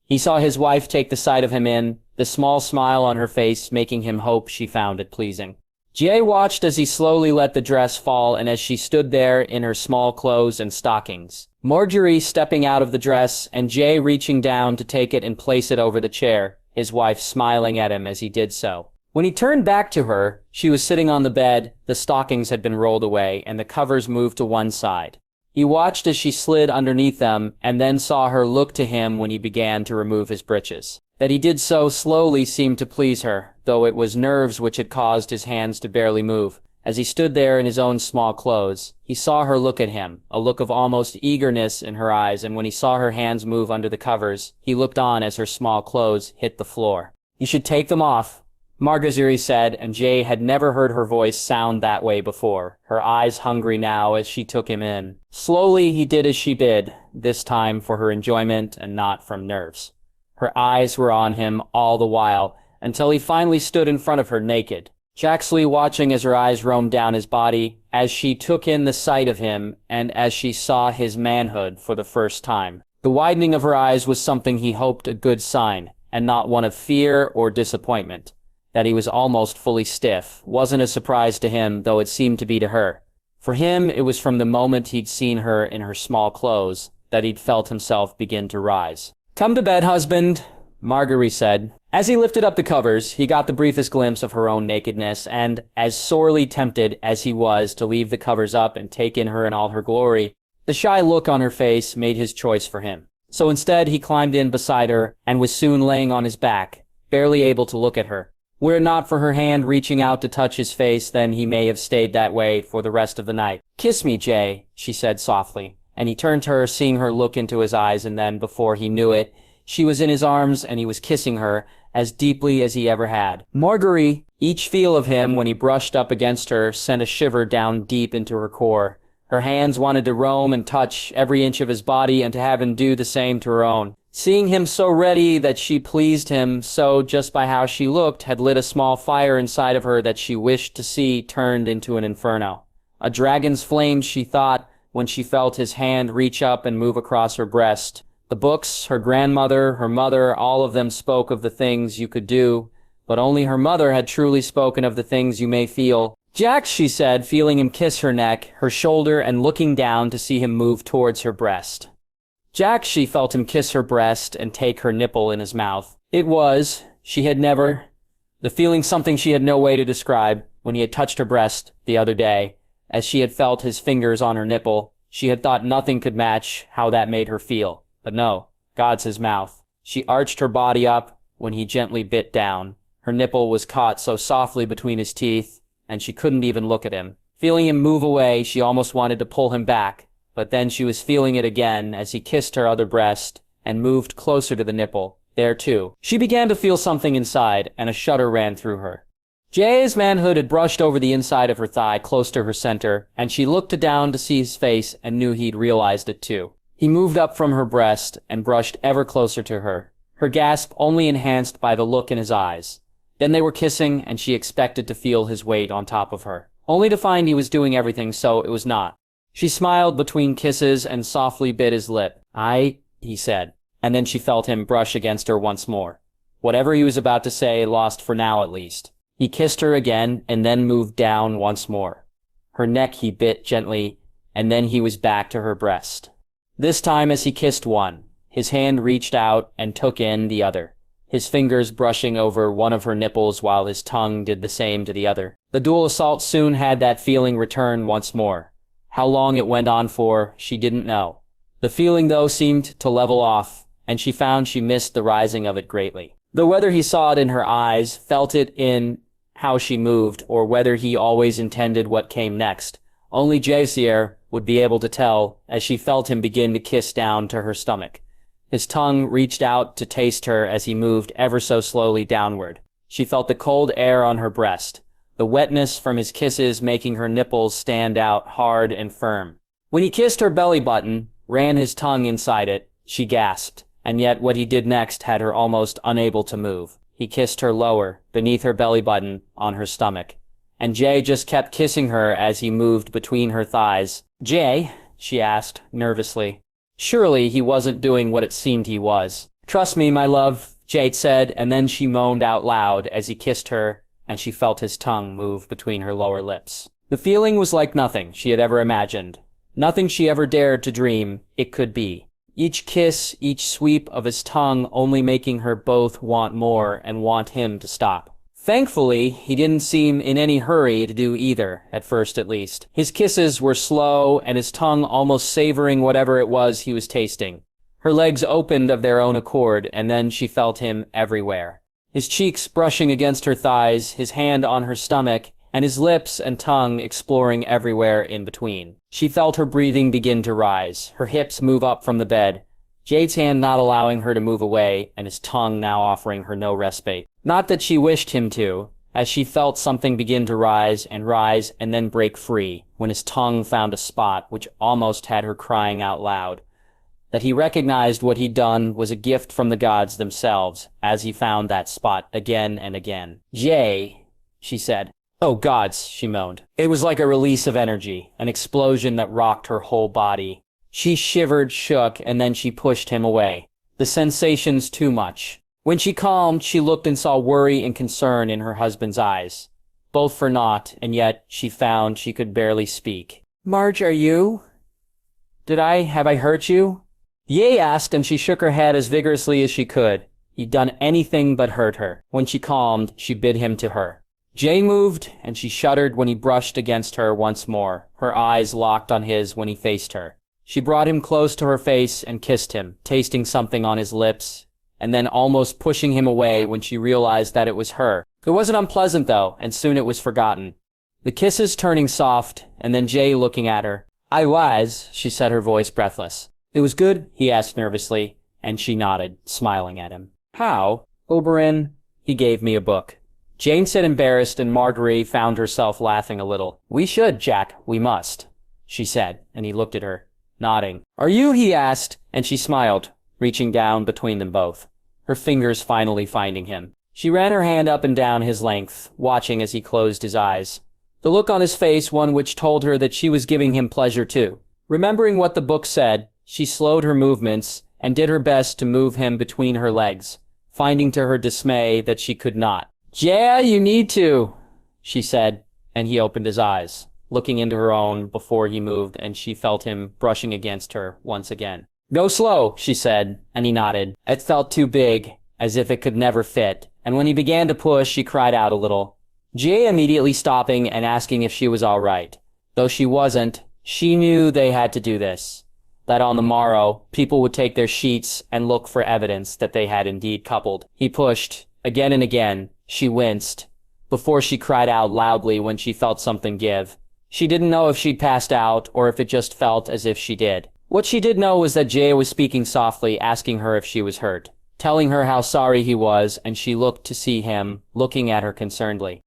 He saw his wife take the sight of him in, the small smile on her face making him hope she found it pleasing. Jay watched as he slowly let the dress fall, and as she stood there in her small clothes and stockings. Marjorie stepping out of the dress, and Jay reaching down to take it and place it over the chair, his wife smiling at him as he did so. When he turned back to her, she was sitting on the bed, the stockings had been rolled away, and the covers moved to one side. He watched as she slid underneath them, and then saw her look to him when he began to remove his breeches. That he did so slowly seemed to please her, though it was nerves which had caused his hands to barely move. As he stood there in his own small clothes, he saw her look at him, a look of almost eagerness in her eyes, and when he saw her hands move under the covers, he looked on as her small clothes hit the floor. You should take them off, Marjorie said, and Jay had never heard her voice sound that way before, her eyes hungry now as she took him in. Slowly he did as she bid, this time for her enjoyment and not from nerves. Her eyes were on him all the while, until he finally stood in front of her naked. Jaxley watching as her eyes roamed down his body, as she took in the sight of him, and as she saw his manhood for the first time. The widening of her eyes was something he hoped a good sign, and not one of fear or disappointment. That he was almost fully stiff wasn't a surprise to him, though it seemed to be to her. For him, it was from the moment he'd seen her in her small clothes that he'd felt himself begin to rise. Come to bed, husband, Marguerite said. As he lifted up the covers, he got the briefest glimpse of her own nakedness, and, as sorely tempted as he was to leave the covers up and take in her in all her glory, the shy look on her face made his choice for him. So instead, he climbed in beside her and was soon laying on his back, barely able to look at her. Were it not for her hand reaching out to touch his face, then he may have stayed that way for the rest of the night. "Kiss me, Jay," she said softly, and he turned to her, seeing her look into his eyes, and then, before he knew it, she was in his arms and he was kissing her as deeply as he ever had. Marguerite, each feel of him when he brushed up against her sent a shiver down deep into her core. Her hands wanted to roam and touch every inch of his body and to have him do the same to her own. Seeing him so ready that she pleased him so just by how she looked had lit a small fire inside of her that she wished to see turned into an inferno. A dragon's flame, she thought, when she felt his hand reach up and move across her breast. The books, her grandmother, her mother, all of them spoke of the things you could do, but only her mother had truly spoken of the things you may feel. "Jax," she said, feeling him kiss her neck, her shoulder, and looking down to see him move towards her breast. Jax, she felt him kiss her breast and take her nipple in his mouth. It was, the feeling something she had no way to describe, when he had touched her breast the other day, as she had felt his fingers on her nipple. She had thought nothing could match how that made her feel. But no, God's his mouth. She arched her body up when he gently bit down. Her nipple was caught so softly between his teeth, and she couldn't even look at him. Feeling him move away, she almost wanted to pull him back, but then she was feeling it again as he kissed her other breast and moved closer to the nipple. There, too. She began to feel something inside, and a shudder ran through her. Jay's manhood had brushed over the inside of her thigh close to her center, and she looked down to see his face and knew he'd realized it too. He moved up from her breast and brushed ever closer to her, her gasp only enhanced by the look in his eyes. Then they were kissing, and she expected to feel his weight on top of her, only to find he was doing everything, so it was not. She smiled between kisses and softly bit his lip. He said, and then she felt him brush against her once more. Whatever he was about to say, lost for now at least. He kissed her again and then moved down once more. Her neck he bit gently, and then he was back to her breast. This time as he kissed one, his hand reached out and took in the other, his fingers brushing over one of her nipples while his tongue did the same to the other. The dual assault soon had that feeling return once more. How long it went on for, she didn't know. The feeling, though, seemed to level off, and she found she missed the rising of it greatly. Though whether he saw it in her eyes, felt it in how she moved, or whether he always intended what came next, only Jacier would be able to tell as she felt him begin to kiss down to her stomach. His tongue reached out to taste her as he moved ever so slowly downward. She felt the cold air on her breast, the wetness from his kisses making her nipples stand out hard and firm. When he kissed her belly button, ran his tongue inside it, she gasped, and yet what he did next had her almost unable to move. He kissed her lower, beneath her belly button, on her stomach. And Jay just kept kissing her as he moved between her thighs. "Jay?" she asked, nervously. Surely he wasn't doing what it seemed he was. "Trust me, my love," Jade said, and then she moaned out loud as he kissed her, and she felt his tongue move between her lower lips. The feeling was like nothing she had ever imagined, nothing she ever dared to dream it could be. Each kiss, each sweep of his tongue only making her both want more and want him to stop. Thankfully, he didn't seem in any hurry to do either, at first at least. His kisses were slow, and his tongue almost savoring whatever it was he was tasting. Her legs opened of their own accord, and then she felt him everywhere. His cheeks brushing against her thighs, his hand on her stomach, and his lips and tongue exploring everywhere in between. She felt her breathing begin to rise, her hips move up from the bed, Jade's hand not allowing her to move away, and his tongue now offering her no respite. Not that she wished him to, as she felt something begin to rise and then break free, when his tongue found a spot which almost had her crying out loud. That he recognized what he'd done was a gift from the gods themselves, as he found that spot again and again. "Jay," she said. "Oh gods," she moaned. It was like a release of energy, an explosion that rocked her whole body. She shivered, shook, and then she pushed him away. The sensations too much. When she calmed, she looked and saw worry and concern in her husband's eyes. Both for naught, and yet she found she could barely speak. "Marge, are you? Have I hurt you?" Ye asked, and she shook her head as vigorously as she could. He'd done anything but hurt her. When she calmed, she bid him to her. Jay moved, and she shuddered when he brushed against her once more, her eyes locked on his when he faced her. She brought him close to her face and kissed him, tasting something on his lips, and then almost pushing him away when she realized that it was her. It wasn't unpleasant, though, and soon it was forgotten. The kisses turning soft, and then Jay looking at her. "I was," she said, her voice breathless. "It was good?" he asked nervously, and she nodded, smiling at him. "How?" "Oberyn, he gave me a book." Jane said, embarrassed, and Marguerite found herself laughing a little. "We should, Jack, we must," she said, and he looked at her, nodding. "Are you?" he asked, and she smiled, reaching down between them both, her fingers finally finding him. She ran her hand up and down his length, watching as he closed his eyes. The look on his face, one which told her that she was giving him pleasure too. Remembering what the book said, she slowed her movements and did her best to move him between her legs, finding to her dismay that she could not. "Yeah, you need to," she said, and he opened his eyes, looking into her own before he moved, and she felt him brushing against her once again. "Go slow," she said, and he nodded. It felt too big, as if it could never fit, and when he began to push, she cried out a little. Jay immediately stopping and asking if she was all right. Though she wasn't, she knew they had to do this. That on the morrow, people would take their sheets and look for evidence that they had indeed coupled. He pushed, again and again. She winced, before she cried out loudly when she felt something give. She didn't know if she'd passed out, or if it just felt as if she did. What she did know was that Jay was speaking softly, asking her if she was hurt, telling her how sorry he was, and she looked to see him, looking at her concernedly.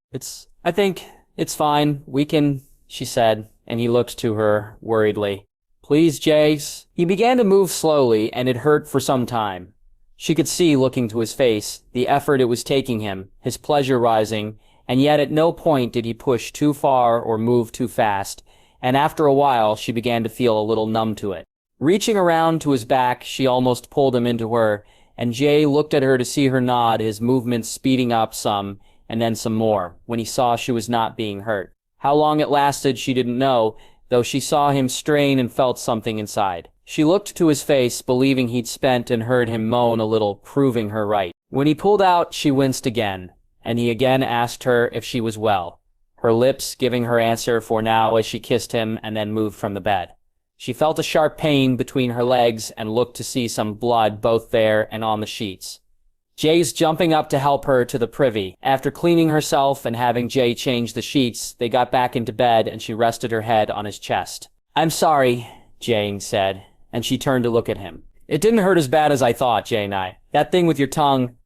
I think it's fine. We can," she said, and he looked to her worriedly. "Please, Jace." He began to move slowly, and it hurt for some time. She could see, looking to his face, the effort it was taking him, his pleasure rising, and yet at no point did he push too far or move too fast, and after a while she began to feel a little numb to it. Reaching around to his back, she almost pulled him into her, and Jay looked at her to see her nod, his movements speeding up some, and then some more, when he saw she was not being hurt. How long it lasted she didn't know, though she saw him strain and felt something inside. She looked to his face, believing he'd spent, and heard him moan a little, proving her right. When he pulled out, she winced again, and he again asked her if she was well, her lips giving her answer for now as she kissed him and then moved from the bed. She felt a sharp pain between her legs and looked to see some blood both there and on the sheets. Jay's jumping up to help her to the privy. After cleaning herself and having Jay change the sheets, they got back into bed and she rested her head on his chest. "I'm sorry," Jane said, and she turned to look at him. "It didn't hurt as bad as I thought, Jay and I. That thing with your tongue,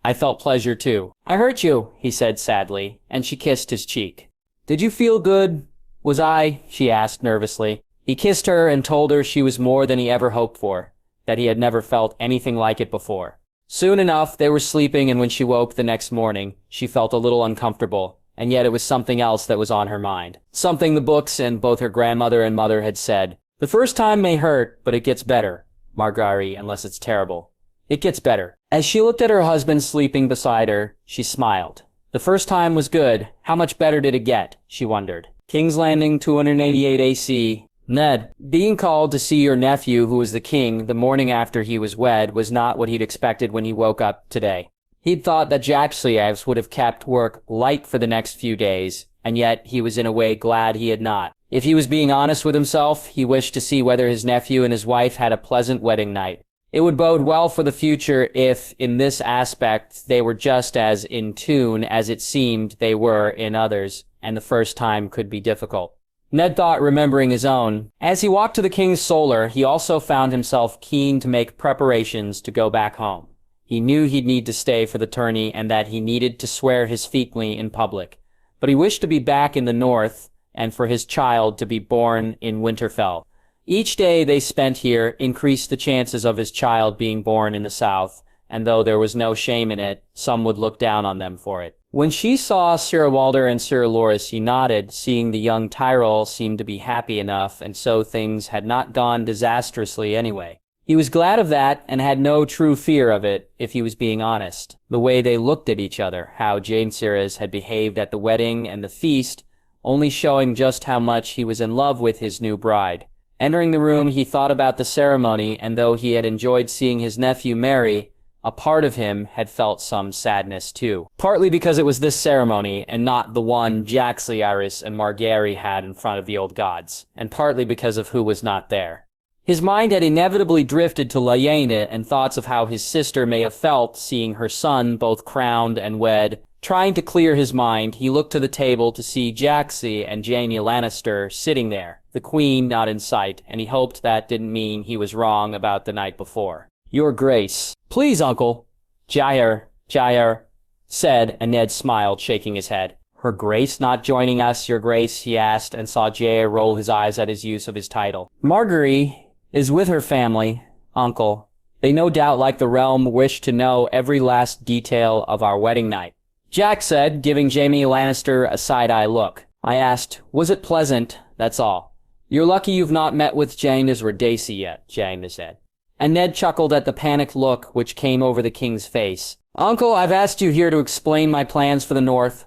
I felt pleasure too." "I hurt you," he said sadly, and she kissed his cheek. "Did you feel good? Was I?" she asked nervously. He kissed her and told her she was more than he ever hoped for, that he had never felt anything like it before. Soon enough, they were sleeping, and when she woke the next morning, she felt a little uncomfortable, and yet it was something else that was on her mind. Something the books and both her grandmother and mother had said. "The first time may hurt, but it gets better, Marguerite, unless it's terrible. It gets better." As she looked at her husband sleeping beside her, she smiled. The first time was good. How much better did it get? She wondered. King's Landing, 288 AC. Ned, being called to see your nephew, who was the king, the morning after he was wed, was not what he'd expected when he woke up today. He'd thought that Jaxlievs would have kept work light for the next few days, and yet he was in a way glad he had not. If he was being honest with himself, he wished to see whether his nephew and his wife had a pleasant wedding night. It would bode well for the future if, in this aspect, they were just as in tune as it seemed they were in others, and the first time could be difficult. Ned thought, remembering his own. As he walked to the King's Solar, he also found himself keen to make preparations to go back home. He knew he'd need to stay for the tourney and that he needed to swear his fealty in public. But he wished to be back in the north and for his child to be born in Winterfell. Each day they spent here increased the chances of his child being born in the south, and though there was no shame in it, some would look down on them for it. When she saw Sir Walder and Sir Loras, he nodded, seeing the young Tyrell seemed to be happy enough, and so things had not gone disastrously anyway. He was glad of that, and had no true fear of it, if he was being honest. The way they looked at each other, how Jaehaerys had behaved at the wedding and the feast, only showing just how much he was in love with his new bride. Entering the room, he thought about the ceremony, and though he had enjoyed seeing his nephew marry, a part of him had felt some sadness too. Partly because it was this ceremony and not the one Jaehaerys and Margaery had in front of the old gods, and partly because of who was not there. His mind had inevitably drifted to Lyanna and thoughts of how his sister may have felt seeing her son both crowned and wed. Trying to clear his mind, he looked to the table to see Jaehaerys and Jaime Lannister sitting there, the queen not in sight, and he hoped that didn't mean he was wrong about the night before. "Your Grace." "Please, uncle," Jaehaerys said, and Ned smiled, shaking his head. "Her Grace not joining us, Your Grace?" he asked, and saw Jaehaerys roll his eyes at his use of his title. "Margaery is with her family, uncle. They no doubt, like the realm, wish to know every last detail of our wedding night." Jack said, giving Jaime Lannister a side-eye look. "I asked, was it pleasant? That's all. You're lucky you've not met with Jaehaerys or Daisy yet," Jaime said. And Ned chuckled at the panicked look which came over the king's face. "Uncle, I've asked you here to explain my plans for the North."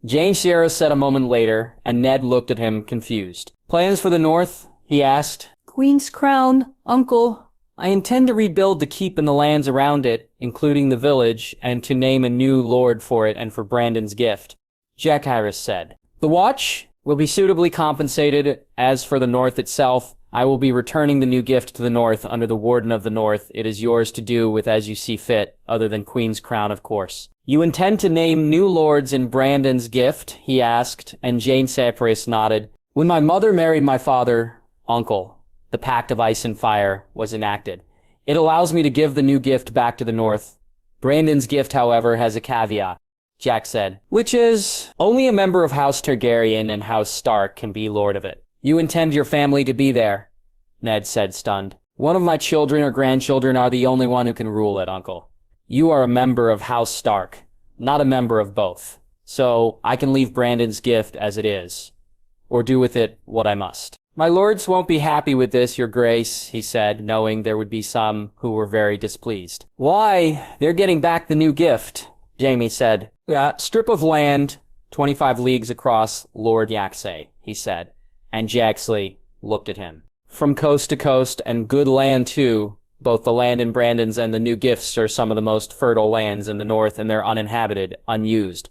Jaehaerys said a moment later, and Ned looked at him confused. "Plans for the North?" he asked. "Queen's crown, uncle. I intend to rebuild the keep and the lands around it, including the village, and to name a new lord for it and for Brandon's gift," Jaehaerys said. "The Watch will be suitably compensated. As for the North itself, I will be returning the new gift to the North under the Warden of the North. It is yours to do with as you see fit, other than Queen's crown, of course." "You intend to name new lords in Brandon's gift?" he asked, and Jaehaerys nodded. "When my mother married my father, uncle, the Pact of Ice and Fire was enacted. It allows me to give the new gift back to the North. Brandon's gift, however, has a caveat," Jack said, "which is only a member of House Targaryen and House Stark can be lord of it." "You intend your family to be there?" Ned said, stunned. "One of my children or grandchildren are the only one who can rule it, uncle. You are a member of House Stark, not a member of both. So I can leave Brandon's gift as it is, or do with it what I must." "My lords won't be happy with this, Your Grace," he said, knowing there would be some who were very displeased. "Why, they're getting back the new gift," Jaime said. "Strip of land, 25 leagues across, Lord Yaxay," he said, and Jaxley looked at him. "From coast to coast, and good land too. Both the land in Brandon's and the new gifts are some of the most fertile lands in the North, and they're uninhabited, unused.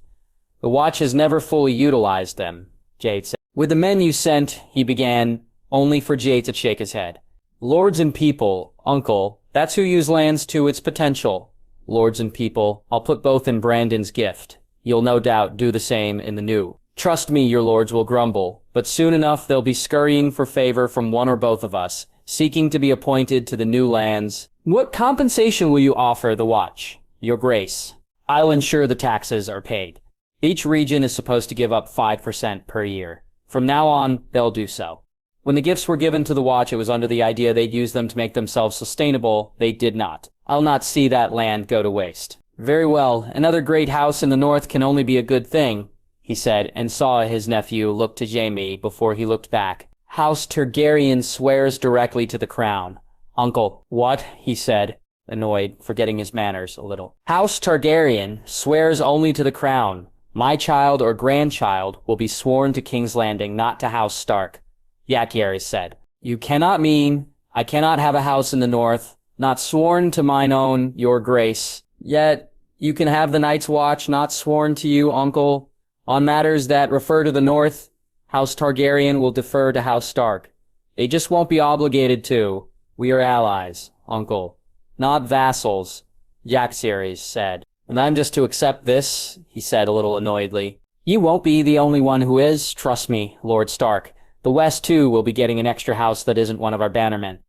The Watch has never fully utilized them," Jade said. "With the men you sent," he began, only for Jade to shake his head. "Lords and people, uncle, that's who use lands to its potential. Lords and people, I'll put both in Brandon's gift. You'll no doubt do the same in the new. Trust me, your lords will grumble, but soon enough they'll be scurrying for favor from one or both of us, seeking to be appointed to the new lands. What compensation will you offer the Watch, Your Grace?" "I'll ensure the taxes are paid. Each region is supposed to give up 5% per year. From now on, they'll do so. When the gifts were given to the Watch, it was under the idea they'd use them to make themselves sustainable. They did not. I'll not see that land go to waste." "Very well. Another great house in the North can only be a good thing," he said, and saw his nephew look to Jaime before he looked back. "House Targaryen swears directly to the crown." "Uncle." "What?" he said, annoyed, forgetting his manners a little. "House Targaryen swears only to the crown. My child or grandchild will be sworn to King's Landing, not to House Stark," Jaehaerys said. "You cannot mean I cannot have a house in the North, not sworn to mine own, Your Grace. Yet you can have the Night's Watch not sworn to you, uncle. On matters that refer to the North, House Targaryen will defer to House Stark. They just won't be obligated to. We are allies, uncle, not vassals," Jaehaerys said. "And I'm just to accept this?" he said a little annoyedly. "You won't be the only one who is, trust me, Lord Stark. The West, too, will be getting an extra house that isn't one of our bannermen,"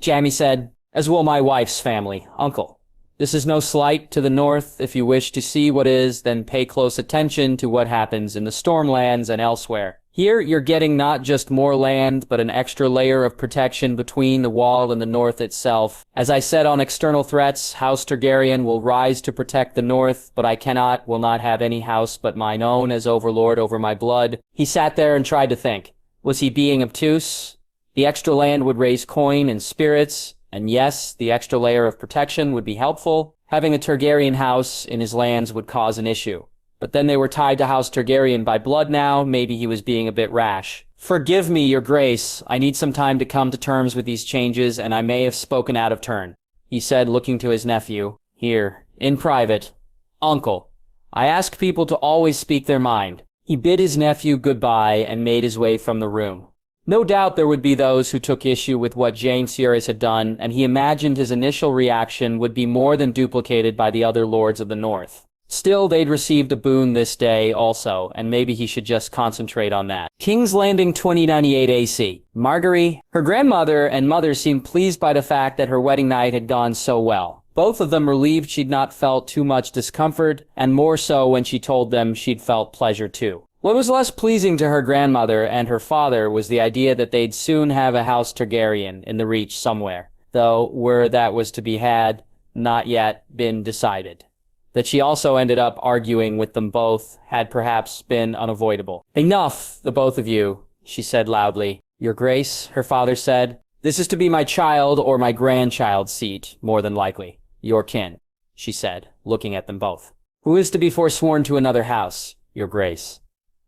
Jaime said, "as will my wife's family, uncle. This is no slight to the North. If you wish to see what is, then pay close attention to what happens in the Stormlands and elsewhere. Here, you're getting not just more land, but an extra layer of protection between the Wall and the North itself. As I said on external threats, House Targaryen will rise to protect the North, but I will not have any house but mine own as overlord over my blood." He sat there and tried to think. Was he being obtuse? The extra land would raise coin and spirits, and yes, the extra layer of protection would be helpful. Having a Targaryen house in his lands would cause an issue. But then they were tied to House Targaryen by blood now. Maybe he was being a bit rash. "Forgive me, Your Grace. I need some time to come to terms with these changes, and I may have spoken out of turn," he said, looking to his nephew. Here, in private. Uncle, I ask people to always speak their mind. He bid his nephew goodbye and made his way from the room. No doubt there would be those who took issue with what Jaime had done, and he imagined his initial reaction would be more than duplicated by the other lords of the North. Still, they'd received a boon this day also, and maybe he should just concentrate on that. King's Landing 2098 AC. Marguerite, her grandmother and mother seemed pleased by the fact that her wedding night had gone so well. Both of them relieved she'd not felt too much discomfort, and more so when she told them she'd felt pleasure too. What was less pleasing to her grandmother and her father was the idea that they'd soon have a House Targaryen in the Reach somewhere, though where that was to be had, not yet been decided. That she also ended up arguing with them both had perhaps been unavoidable. "Enough, the both of you," she said loudly. "Your Grace," her father said, "this is to be my child or my grandchild's seat, more than likely. Your kin," she said, looking at them both. "Who is to be forsworn to another house, Your Grace?"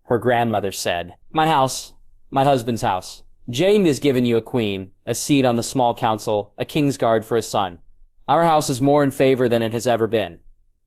Her grandmother said, "My house, my husband's house. Jaime has given you a queen, a seat on the small council, a king's guard for a son. Our house is more in favor than it has ever been.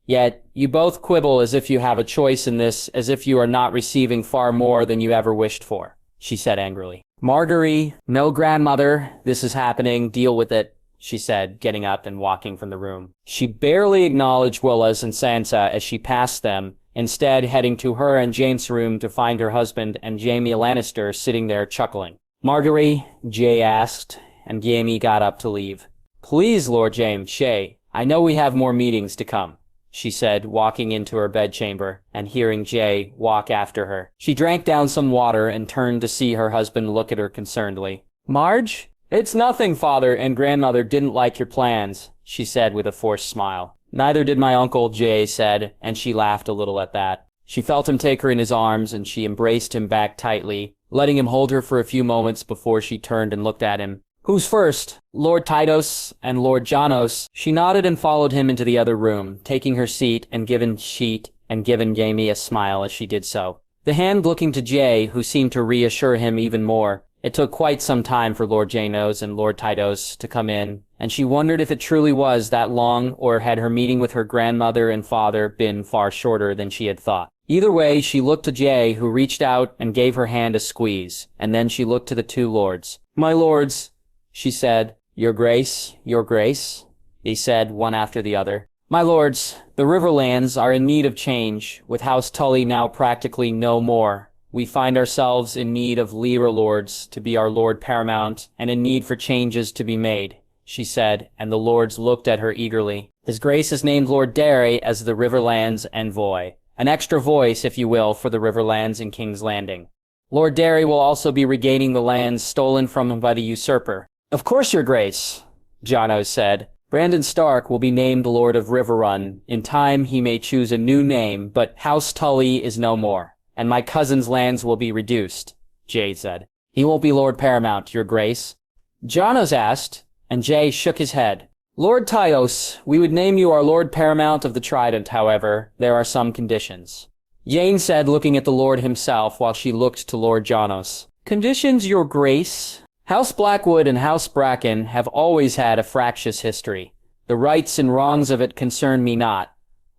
Yet, you both quibble as if you have a choice in this, as if you are not receiving far more than you ever wished for," she said angrily. "Marguerite, no grandmother, this is happening, deal with it," she said, getting up and walking from the room. She barely acknowledged Willas and Sansa as she passed them, instead heading to her and Jaime's room to find her husband and Jaime Lannister sitting there chuckling. "Marguerite," Jay asked, and Jaime got up to leave. "Please, Lord Jaime, Shay, I know we have more meetings to come," she said, walking into her bedchamber and hearing Jay walk after her. She drank down some water and turned to see her husband look at her concernedly. "Marge? It's nothing, father and grandmother didn't like your plans," she said with a forced smile. "Neither did my uncle," Jay said, and she laughed a little at that. She felt him take her in his arms, and she embraced him back tightly, letting him hold her for a few moments before she turned and looked at him. "Who's first? Lord Tydos and Lord Janos?" She nodded and followed him into the other room, taking her seat and giving Jaime a smile as she did so. The hand looking to Jay, who seemed to reassure him even more. It took quite some time for Lord Janos and Lord Tydos to come in, and she wondered if it truly was that long, or had her meeting with her grandmother and father been far shorter than she had thought. Either way, she looked to Jay, who reached out and gave her hand a squeeze, and then she looked to the two lords. "My lords," she said. "Your Grace, Your Grace," they said, one after the other. "My lords, the Riverlands are in need of change, with House Tully now practically no more. We find ourselves in need of Lyra lords to be our Lord Paramount, and in need for changes to be made," she said, and the lords looked at her eagerly. "His Grace has named Lord Darry as the Riverlands envoy, an extra voice, if you will, for the Riverlands in King's Landing. Lord Darry will also be regaining the lands stolen from him by the usurper." "Of course, Your Grace," Janos said. "Brandon Stark will be named Lord of Riverrun. In time, he may choose a new name, but House Tully is no more. And my cousin's lands will be reduced," Jay said. "He won't be Lord Paramount, Your Grace?" Janos asked, and Jay shook his head. "Lord Tyos, we would name you our Lord Paramount of the Trident, however, there are some conditions," Yane said, looking at the Lord himself while she looked to Lord Janos. "Conditions, Your Grace? House Blackwood and House Bracken have always had a fractious history. The rights and wrongs of it concern me not,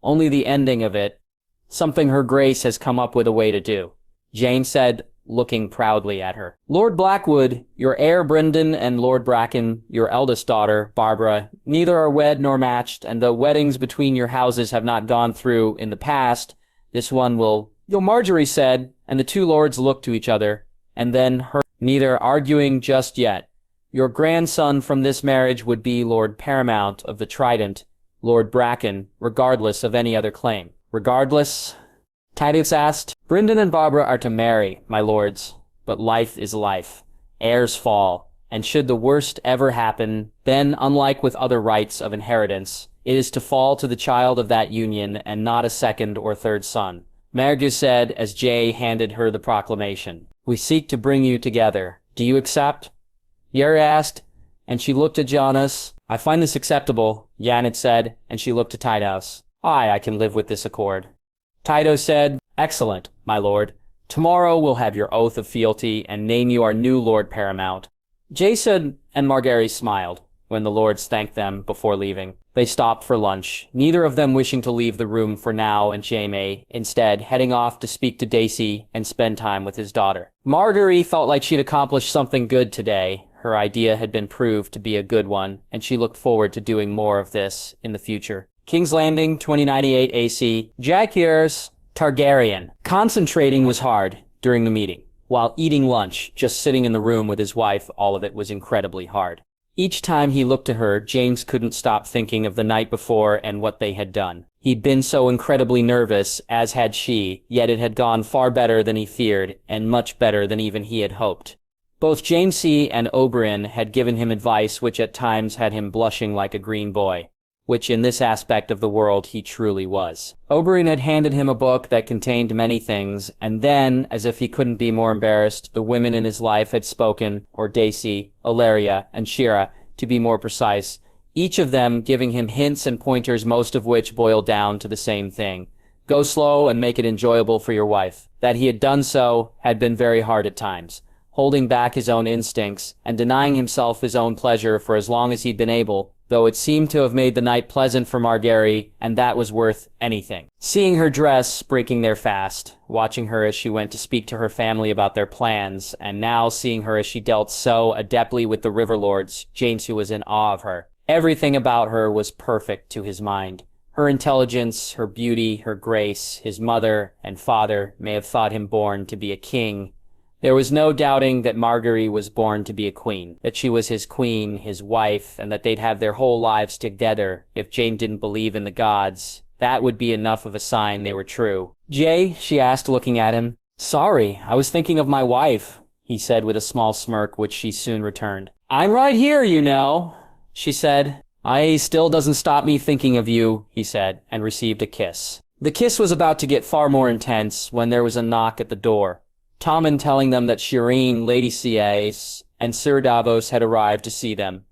only the ending of it. Something Her Grace has come up with a way to do," Jane said, looking proudly at her. "Lord Blackwood, your heir Brynden, and Lord Bracken, your eldest daughter, Barbara, neither are wed nor matched, and though weddings between your houses have not gone through in the past, this one will," Marjorie said, and the two lords looked to each other, and then her, neither arguing just yet. "Your grandson from this marriage would be Lord Paramount of the Trident, Lord Bracken, regardless of any other claim." "Regardless?" Tydeus asked. "Brynden and Barbara are to marry, my lords, but life is life. Heirs fall, and should the worst ever happen, then, unlike with other rights of inheritance, it is to fall to the child of that union and not a second or third son." Marge said as Jay handed her the proclamation. "We seek to bring you together. Do you accept?" Yer asked, and she looked at Janos. "I find this acceptable," Janet said, and she looked to Tydeus. I can live with this accord." Tydeus said, "Excellent, my lord. Tomorrow we'll have your oath of fealty and name you our new Lord Paramount." Jason and Margaery smiled. when the lords thanked them before leaving. They stopped for lunch, neither of them wishing to leave the room for now, and Jaime, instead, heading off to speak to Daisy and spend time with his daughter. Marguerite felt like she'd accomplished something good today. Her idea had been proved to be a good one, and she looked forward to doing more of this in the future. King's Landing, 2098 AC. Jaehaerys Targaryen. Concentrating was hard during the meeting. While eating lunch, just sitting in the room with his wife, all of it was incredibly hard. Each time he looked at her, James couldn't stop thinking of the night before and what they had done. He'd been so incredibly nervous, as had she, yet it had gone far better than he feared, and much better than even he had hoped. Both Jamesy and Oberyn had given him advice which at times had him blushing like a green boy, which in this aspect of the world he truly was. Oberyn had handed him a book that contained many things, and then, as if he couldn't be more embarrassed, the women in his life had spoken, or Daisy, Ilaria, and Shira, to be more precise, each of them giving him hints and pointers, most of which boiled down to the same thing. Go slow and make it enjoyable for your wife. That he had done so had been very hard at times, holding back his own instincts and denying himself his own pleasure for as long as he'd been able, though it seemed to have made the night pleasant for Marguerite, and that was worth anything. Seeing her dress breaking their fast, watching her as she went to speak to her family about their plans, and now seeing her as she dealt so adeptly with the River Lords, James was in awe of her. Everything about her was perfect to his mind. Her intelligence, her beauty, her grace. His mother and father may have thought him born to be a king. There was no doubting that Marguerite was born to be a queen, that she was his queen, his wife, and that they'd have their whole lives together. If Jane didn't believe in the gods, that would be enough of a sign they were true. "Jay," she asked, looking at him. "Sorry, I was thinking of my wife," he said with a small smirk, which she soon returned. "I'm right here, you know," she said. "I still doesn't stop me thinking of you," he said, and received a kiss. The kiss was about to get far more intense when there was a knock at the door. Tommen telling them that Shireen, Lady Ciace, and Sir Davos had arrived to see them.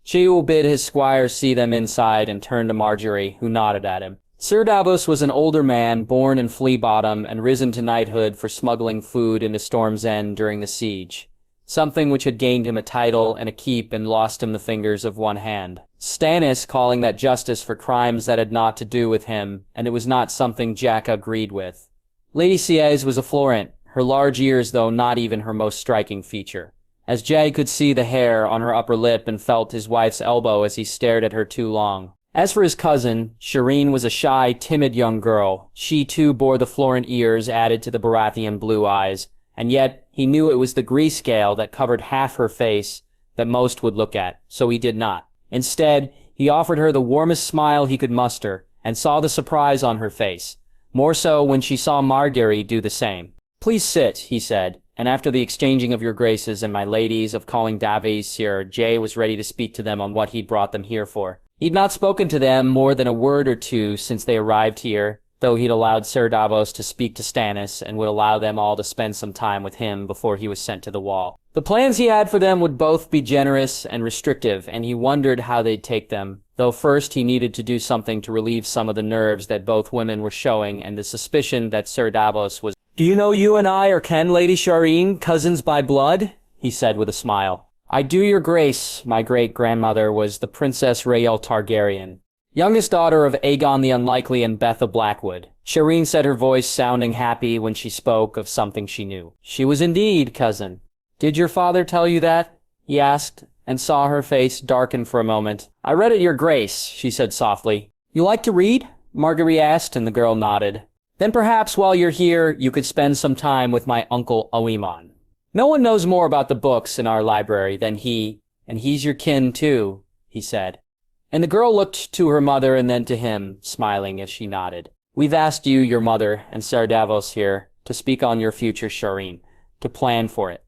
Chiu bid his squire see them inside and turned to Marjorie, who nodded at him. Sir Davos was an older man, born in Flea Bottom and risen to knighthood for smuggling food into Storm's End during the siege, something which had gained him a title and a keep and lost him the fingers of one hand. Stannis calling that justice for crimes that had naught to do with him, and it was not something Jack agreed with. Lady Ciace was a Florent, her large ears though not even her most striking feature, as Jay could see the hair on her upper lip and felt his wife's elbow as he stared at her too long. As for his cousin, Shireen was a shy, timid young girl. She too bore the Florent ears added to the Baratheon blue eyes, and yet he knew it was the greyscale that covered half her face that most would look at, so he did not. Instead, he offered her the warmest smile he could muster, and saw the surprise on her face, more so when she saw Marguerite do the same. "Please sit," he said, and after the exchanging of your graces and my ladies of calling Davies here, Jay was ready to speak to them on what he'd brought them here for. He'd not spoken to them more than a word or two since they arrived here, though he'd allowed Sir Davos to speak to Stannis and would allow them all to spend some time with him before he was sent to the wall. The plans he had for them would both be generous and restrictive, and he wondered how they'd take them, though first he needed to do something to relieve some of the nerves that both women were showing and the suspicion that Sir Davos was. "Do you know you and I are kin, Lady Shireen, cousins by blood?" he said with a smile. "I do, your grace. My great-grandmother was the Princess Rhaegar Targaryen, youngest daughter of Aegon the Unlikely and Beth of Blackwood." Shireen said, her voice sounding happy when she spoke of something she knew. "She was indeed, cousin." "Did your father tell you that?" he asked, and saw her face darken for a moment. "I read it, your grace," she said softly. "You like to read?" Marguerite asked, and the girl nodded. "Then perhaps while you're here, you could spend some time with my uncle Oemon. No one knows more about the books in our library than he, and he's your kin too," he said. And the girl looked to her mother and then to him, smiling as she nodded. "We've asked you, your mother, and Sir Davos here, to speak on your future, Shireen, to plan for it."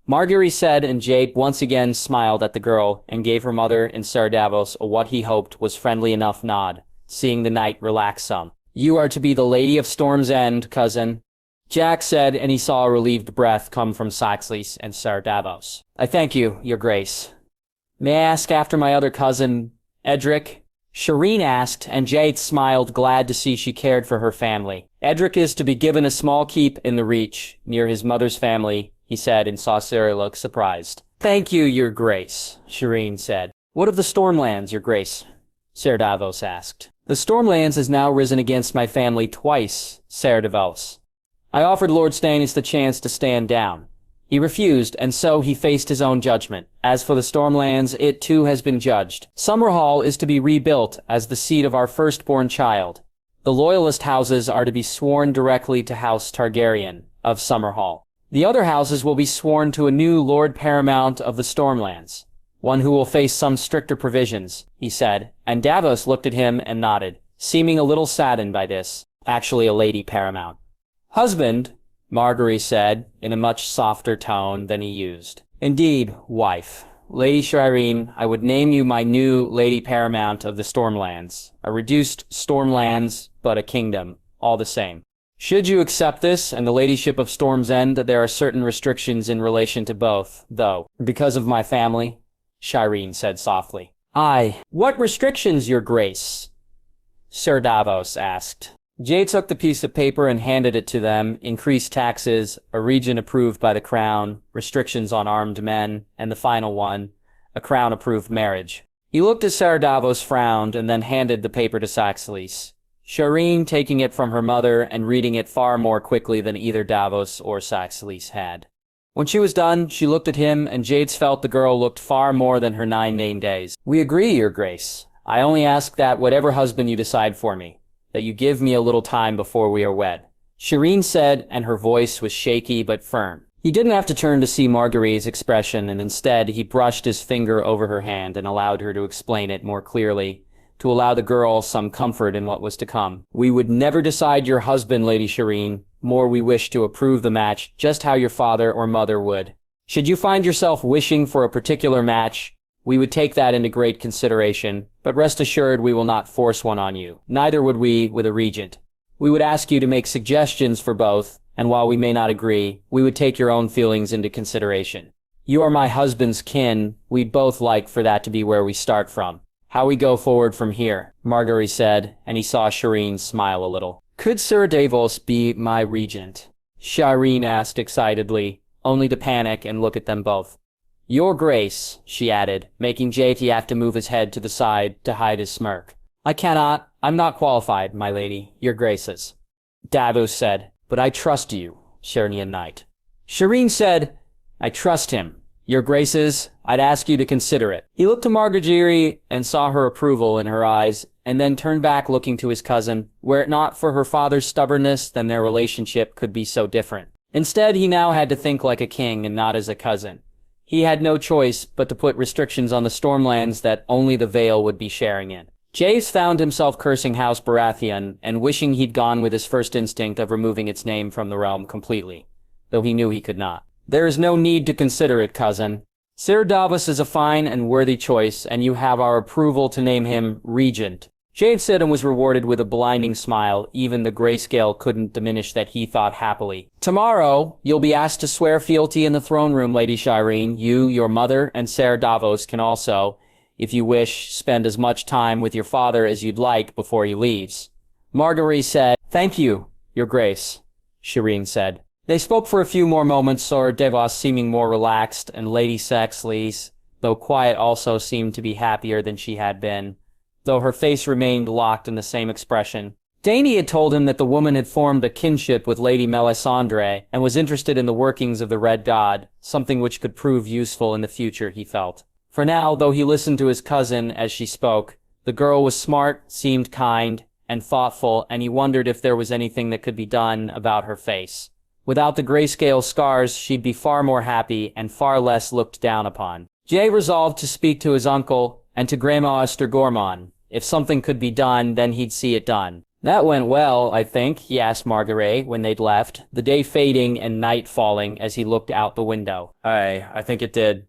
Marguerite said, and Jake once again smiled at the girl and gave her mother and Sir Davos a what he hoped was friendly enough nod, seeing the knight relax some. "You are to be the Lady of Storm's End, cousin," Jack said, and he saw a relieved breath come from Saxley and Sir Davos. "I thank you, your grace. May I ask after my other cousin, Edric?" Shireen asked, and Jade smiled, glad to see she cared for her family. "Edric is to be given a small keep in the Reach, near his mother's family," he said, and saw Sarah look surprised. "Thank you, your grace," Shireen said. What of the Stormlands, your grace? Ser Davos asked. The Stormlands has now risen against my family twice, Ser Davos. I offered Lord Stannis the chance to stand down. He refused, and so he faced his own judgment. As for the Stormlands, it too has been judged. Summerhall is to be rebuilt as the seat of our firstborn child. The loyalist houses are to be sworn directly to House Targaryen of Summerhall. The other houses will be sworn to a new Lord Paramount of the Stormlands, one who will face some stricter provisions, he said, and Davos looked at him and nodded, seeming a little saddened by this. Actually a Lady Paramount. Husband, Margaery said, in a much softer tone than he used. Indeed, wife. Lady Shireen, I would name you my new Lady Paramount of the Stormlands. A reduced Stormlands, but a kingdom, all the same. Should you accept this and the ladyship of Storm's End, there are certain restrictions in relation to both, though. Because of my family, Shireen said softly. Aye. What restrictions, your grace? Ser Davos asked. Jay took the piece of paper and handed it to them. Increased taxes, a region approved by the crown, restrictions on armed men, and the final one, a crown-approved marriage. He looked as Ser Davos frowned and then handed the paper to Saxalis. Shireen taking it from her mother and reading it far more quickly than either Davos or Saxalis had. When she was done, she looked at him, and Jades felt the girl looked far more than her 9 main days. We agree, your grace. I only ask that whatever husband you decide for me, that you give me a little time before we are wed. Shireen said, and her voice was shaky but firm. He didn't have to turn to see Marguerite's expression, and instead he brushed his finger over her hand and allowed her to explain it more clearly, to allow the girl some comfort in what was to come. We would never decide your husband, Lady Shireen, more we wish to approve the match just how your father or mother would. Should you find yourself wishing for a particular match, we would take that into great consideration, but rest assured we will not force one on you. Neither would we with a regent. We would ask you to make suggestions for both, and while we may not agree, we would take your own feelings into consideration. You are my husband's kin, we'd both like for that to be where we start from. How we go forward from here, Margaery said, and he saw Shireen smile a little. Could Ser Davos be my regent? Shireen asked excitedly, only to panic and look at them both. Your grace, she added, making Jaiti have to move his head to the side to hide his smirk. I cannot. I'm not qualified, my lady, your graces. Davos said, but I trust you, Shireen Knight. Shireen said, I trust him. Your graces, I'd ask you to consider it. He looked to Margaery and saw her approval in her eyes, and then turned back looking to his cousin. Were it not for her father's stubbornness, then their relationship could be so different. Instead, he now had to think like a king and not as a cousin. He had no choice but to put restrictions on the Stormlands that only the Vale would be sharing in. Jace found himself cursing House Baratheon and wishing he'd gone with his first instinct of removing its name from the realm completely, though he knew he could not. There is no need to consider it, cousin. Ser Davos is a fine and worthy choice, and you have our approval to name him Regent. Jade said and was rewarded with a blinding smile. Even the grayscale couldn't diminish that he thought happily. Tomorrow, you'll be asked to swear fealty in the throne room, Lady Shireen. You, your mother, and Ser Davos can also, if you wish, spend as much time with your father as you'd like before he leaves. Margaery said, Thank you, your grace, Shireen said. They spoke for a few more moments, Ser Davos seeming more relaxed, and Lady Saxalis, though quiet, also seemed to be happier than she had been, though her face remained locked in the same expression. Dany had told him that the woman had formed a kinship with Lady Melisandre and was interested in the workings of the Red God, something which could prove useful in the future, he felt. For now, though he listened to his cousin as she spoke, the girl was smart, seemed kind, and thoughtful, and he wondered if there was anything that could be done about her face. Without the grayscale scars, she'd be far more happy and far less looked down upon. Jay resolved to speak to his uncle and to Grandma Gormon. If something could be done, then he'd see it done. That went well, I think, he asked Margaery when they'd left, the day fading and night falling as he looked out the window. I think it did.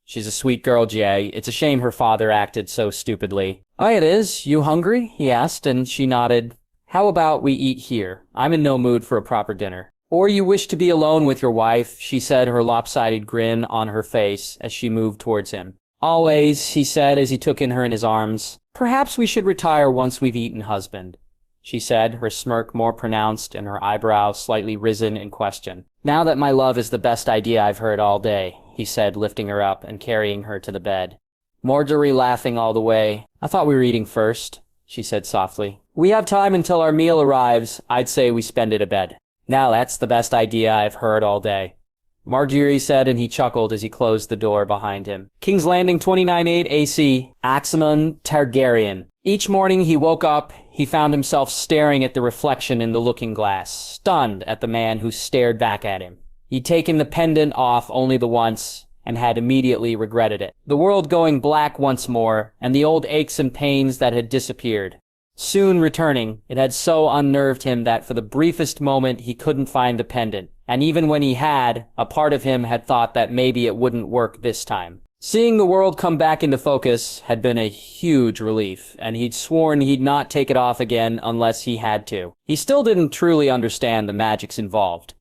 She's a sweet girl, Jay. It's a shame her father acted so stupidly. Aye, it is. You hungry? He asked, and she nodded. How about we eat here? I'm in no mood for a proper dinner. Or you wish to be alone with your wife, she said, her lopsided grin on her face as she moved towards him. Always, he said as he took her in his arms. Perhaps we should retire once we've eaten, husband, she said, her smirk more pronounced and her eyebrows slightly risen in question. Now that my love is the best idea I've heard all day, he said, lifting her up and carrying her to the bed. Marjorie laughing all the way. I thought we were eating first, she said softly. We have time until our meal arrives. I'd say we spend it abed. Now that's the best idea I've heard all day, Marjorie said, and he chuckled as he closed the door behind him. King's Landing 29-8 AC, Axamon Targaryen. Each morning he woke up, he found himself staring at the reflection in the looking glass, stunned at the man who stared back at him. He'd taken the pendant off only the once, and had immediately regretted it. The world going black once more, and the old aches and pains that had disappeared. Soon returning, it had so unnerved him that for the briefest moment he couldn't find the pendant, and even when he had, a part of him had thought that maybe it wouldn't work this time. Seeing the world come back into focus had been a huge relief, and he'd sworn he'd not take it off again unless he had to. He still didn't truly understand the magics involved.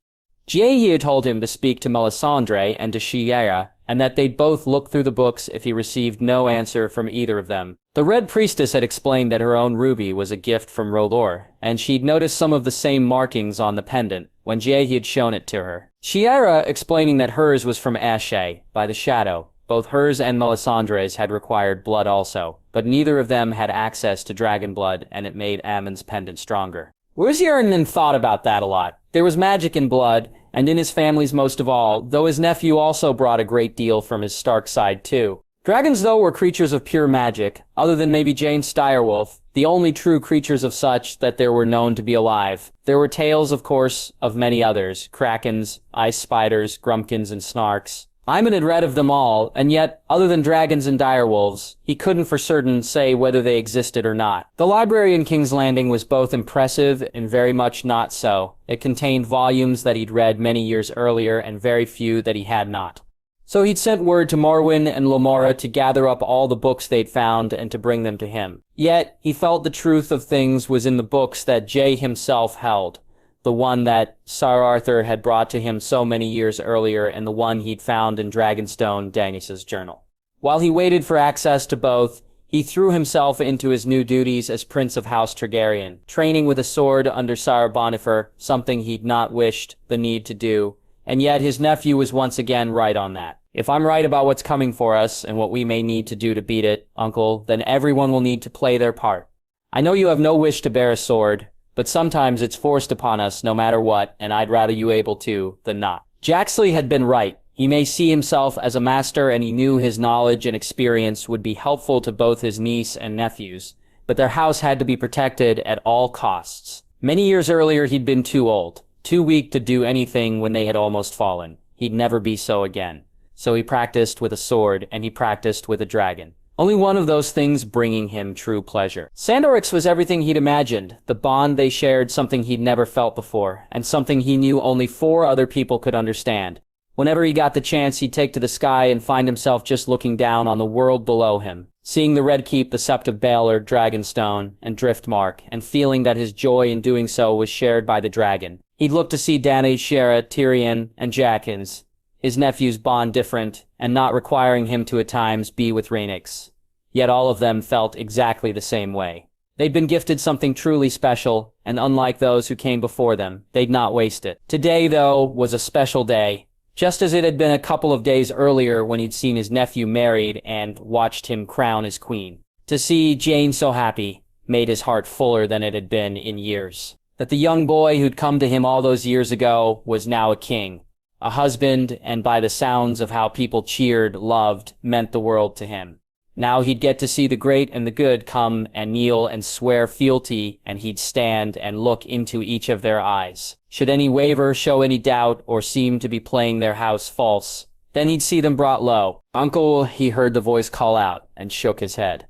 Jaime had told him to speak to Melisandre and to Shiera, and that they'd both look through the books if he received no answer from either of them. The Red Priestess had explained that her own ruby was a gift from Rhaegar, and she'd noticed some of the same markings on the pendant when Jaime had shown it to her. Shiera explaining that hers was from Ashe, by the shadow. Both hers and Melisandre's had required blood also, but neither of them had access to dragon blood, and it made Ammon's pendant stronger. Westeros thought about that a lot. There was magic in blood, and in his family's most of all, though his nephew also brought a great deal from his Stark side too. Dragons, though, were creatures of pure magic, other than maybe Jane Styrewolf, the only true creatures of such that there were known to be alive. There were tales, of course, of many others, krakens, ice spiders, grumpkins, and snarks. Aemon had read of them all, and yet, other than dragons and direwolves, he couldn't for certain say whether they existed or not. The library in King's Landing was both impressive and very much not so. It contained volumes that he'd read many years earlier and very few that he had not. So he'd sent word to Morwen and Lamora to gather up all the books they'd found and to bring them to him. Yet, he felt the truth of things was in the books that Jay himself held. The one that Sir Arthur had brought to him so many years earlier, and the one he'd found in Dragonstone, Daenerys' journal. While he waited for access to both, he threw himself into his new duties as Prince of House Targaryen, training with a sword under Sir Bonifer, something he'd not wished the need to do, and yet his nephew was once again right on that. If I'm right about what's coming for us, and what we may need to do to beat it, Uncle, then everyone will need to play their part. I know you have no wish to bear a sword, but sometimes it's forced upon us no matter what, and I'd rather you able to than not. Jaxley had been right. He may see himself as a master, and he knew his knowledge and experience would be helpful to both his niece and nephews, but their house had to be protected at all costs. Many years earlier he'd been too old, too weak to do anything when they had almost fallen. He'd never be so again. So he practiced with a sword, and he practiced with a dragon. Only one of those things bringing him true pleasure. Sandorix was everything he'd imagined, the bond they shared something he'd never felt before, and something he knew only 4 other people could understand. Whenever he got the chance, he'd take to the sky and find himself just looking down on the world below him, seeing the Red Keep, the Sept of Baelor, Dragonstone, and Driftmark, and feeling that his joy in doing so was shared by the dragon. He'd look to see Dany, Shera, Tyrion, and Jackins, his nephew's bond different, and not requiring him to at times be with Rhaenys. Yet all of them felt exactly the same way. They'd been gifted something truly special, and unlike those who came before them, they'd not waste it. Today, though, was a special day, just as it had been a couple of days earlier when he'd seen his nephew married and watched him crown his queen. To see Jane so happy made his heart fuller than it had been in years. That the young boy who'd come to him all those years ago was now a king, a husband, and by the sounds of how people cheered, loved, meant the world to him. Now he'd get to see the great and the good come and kneel and swear fealty, and he'd stand and look into each of their eyes. Should any waver, show any doubt, or seem to be playing their house false, then he'd see them brought low. Uncle, he heard the voice call out, and shook his head,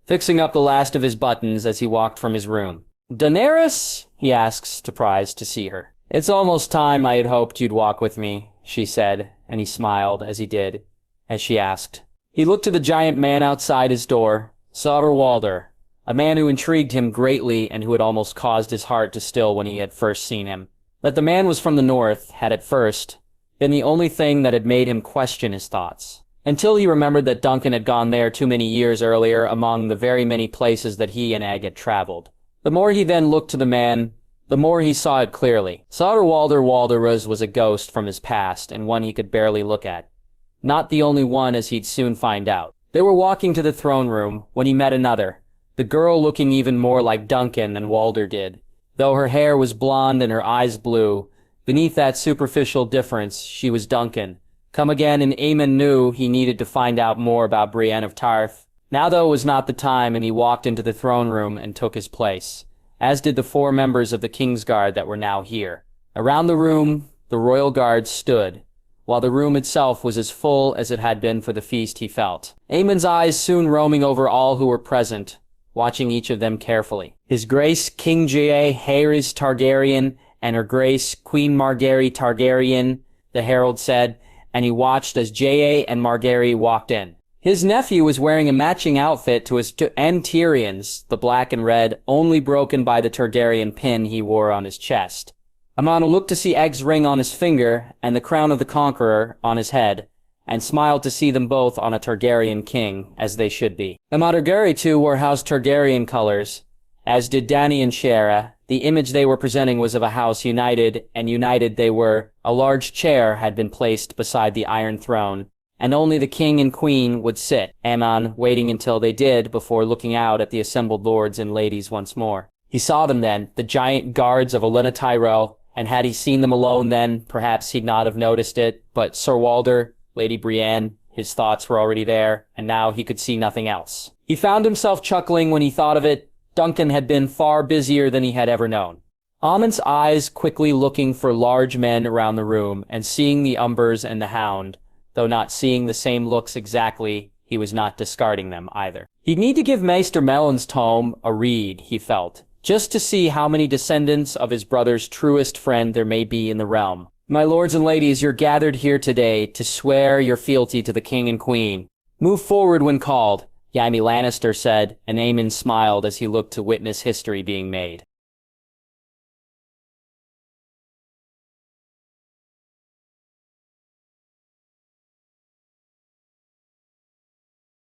fixing up the last of his buttons as he walked from his room. Daenerys? He asked, surprised to see her. It's almost time I had hoped you'd walk with me, she said, and he smiled as he did, as she asked. He looked to the giant man outside his door, Sir Walder, a man who intrigued him greatly and who had almost caused his heart to still when he had first seen him. That the man was from the north had at first been the only thing that had made him question his thoughts, until he remembered that Duncan had gone there too many years earlier among the very many places that he and Egg had traveled. The more he then looked to the man, the more he saw it clearly. Sir Walder Walderus was a ghost from his past, and one he could barely look at. Not the only one, as he'd soon find out. They were walking to the throne room when he met another, the girl looking even more like Duncan than Walder did. Though her hair was blonde and her eyes blue, beneath that superficial difference, she was Duncan. Come again, and Aemon knew he needed to find out more about Brienne of Tarth. Now, though, was not the time, and he walked into the throne room and took his place, as did the 4 members of the Kingsguard that were now here. Around the room, the royal guards stood, while the room itself was as full as it had been for the feast he felt. Aemon's eyes soon roaming over all who were present, watching each of them carefully. His Grace King Jaehaerys Targaryen and Her Grace Queen Margaery Targaryen, the herald said, and he watched as Jae and Margaery walked in. His nephew was wearing a matching outfit to his and Tyrion's, the black and red, only broken by the Targaryen pin he wore on his chest. Aemon looked to see Egg's ring on his finger and the crown of the Conqueror on his head, and smiled to see them both on a Targaryen king, as they should be. Aemon too wore House Targaryen colors, as did Dany and Shera. The image they were presenting was of a house united, and united they were. A large chair had been placed beside the Iron Throne, and only the king and queen would sit, Aemon waiting until they did before looking out at the assembled lords and ladies once more. He saw them then, the giant guards of Olenna Tyrell, and had he seen them alone then, perhaps he'd not have noticed it, but Sir Walder, Lady Brienne, his thoughts were already there, and now he could see nothing else. He found himself chuckling when he thought of it. Duncan had been far busier than he had ever known. Amon's eyes quickly looking for large men around the room, and seeing the Umbers and the Hound, though not seeing the same looks exactly, he was not discarding them either. He'd need to give Maester Melon's tome a read, he felt, just to see how many descendants of his brother's truest friend there may be in the realm. My lords and ladies, you're gathered here today to swear your fealty to the king and queen. Move forward when called, Jaime Lannister said, and Aemon smiled as he looked to witness history being made.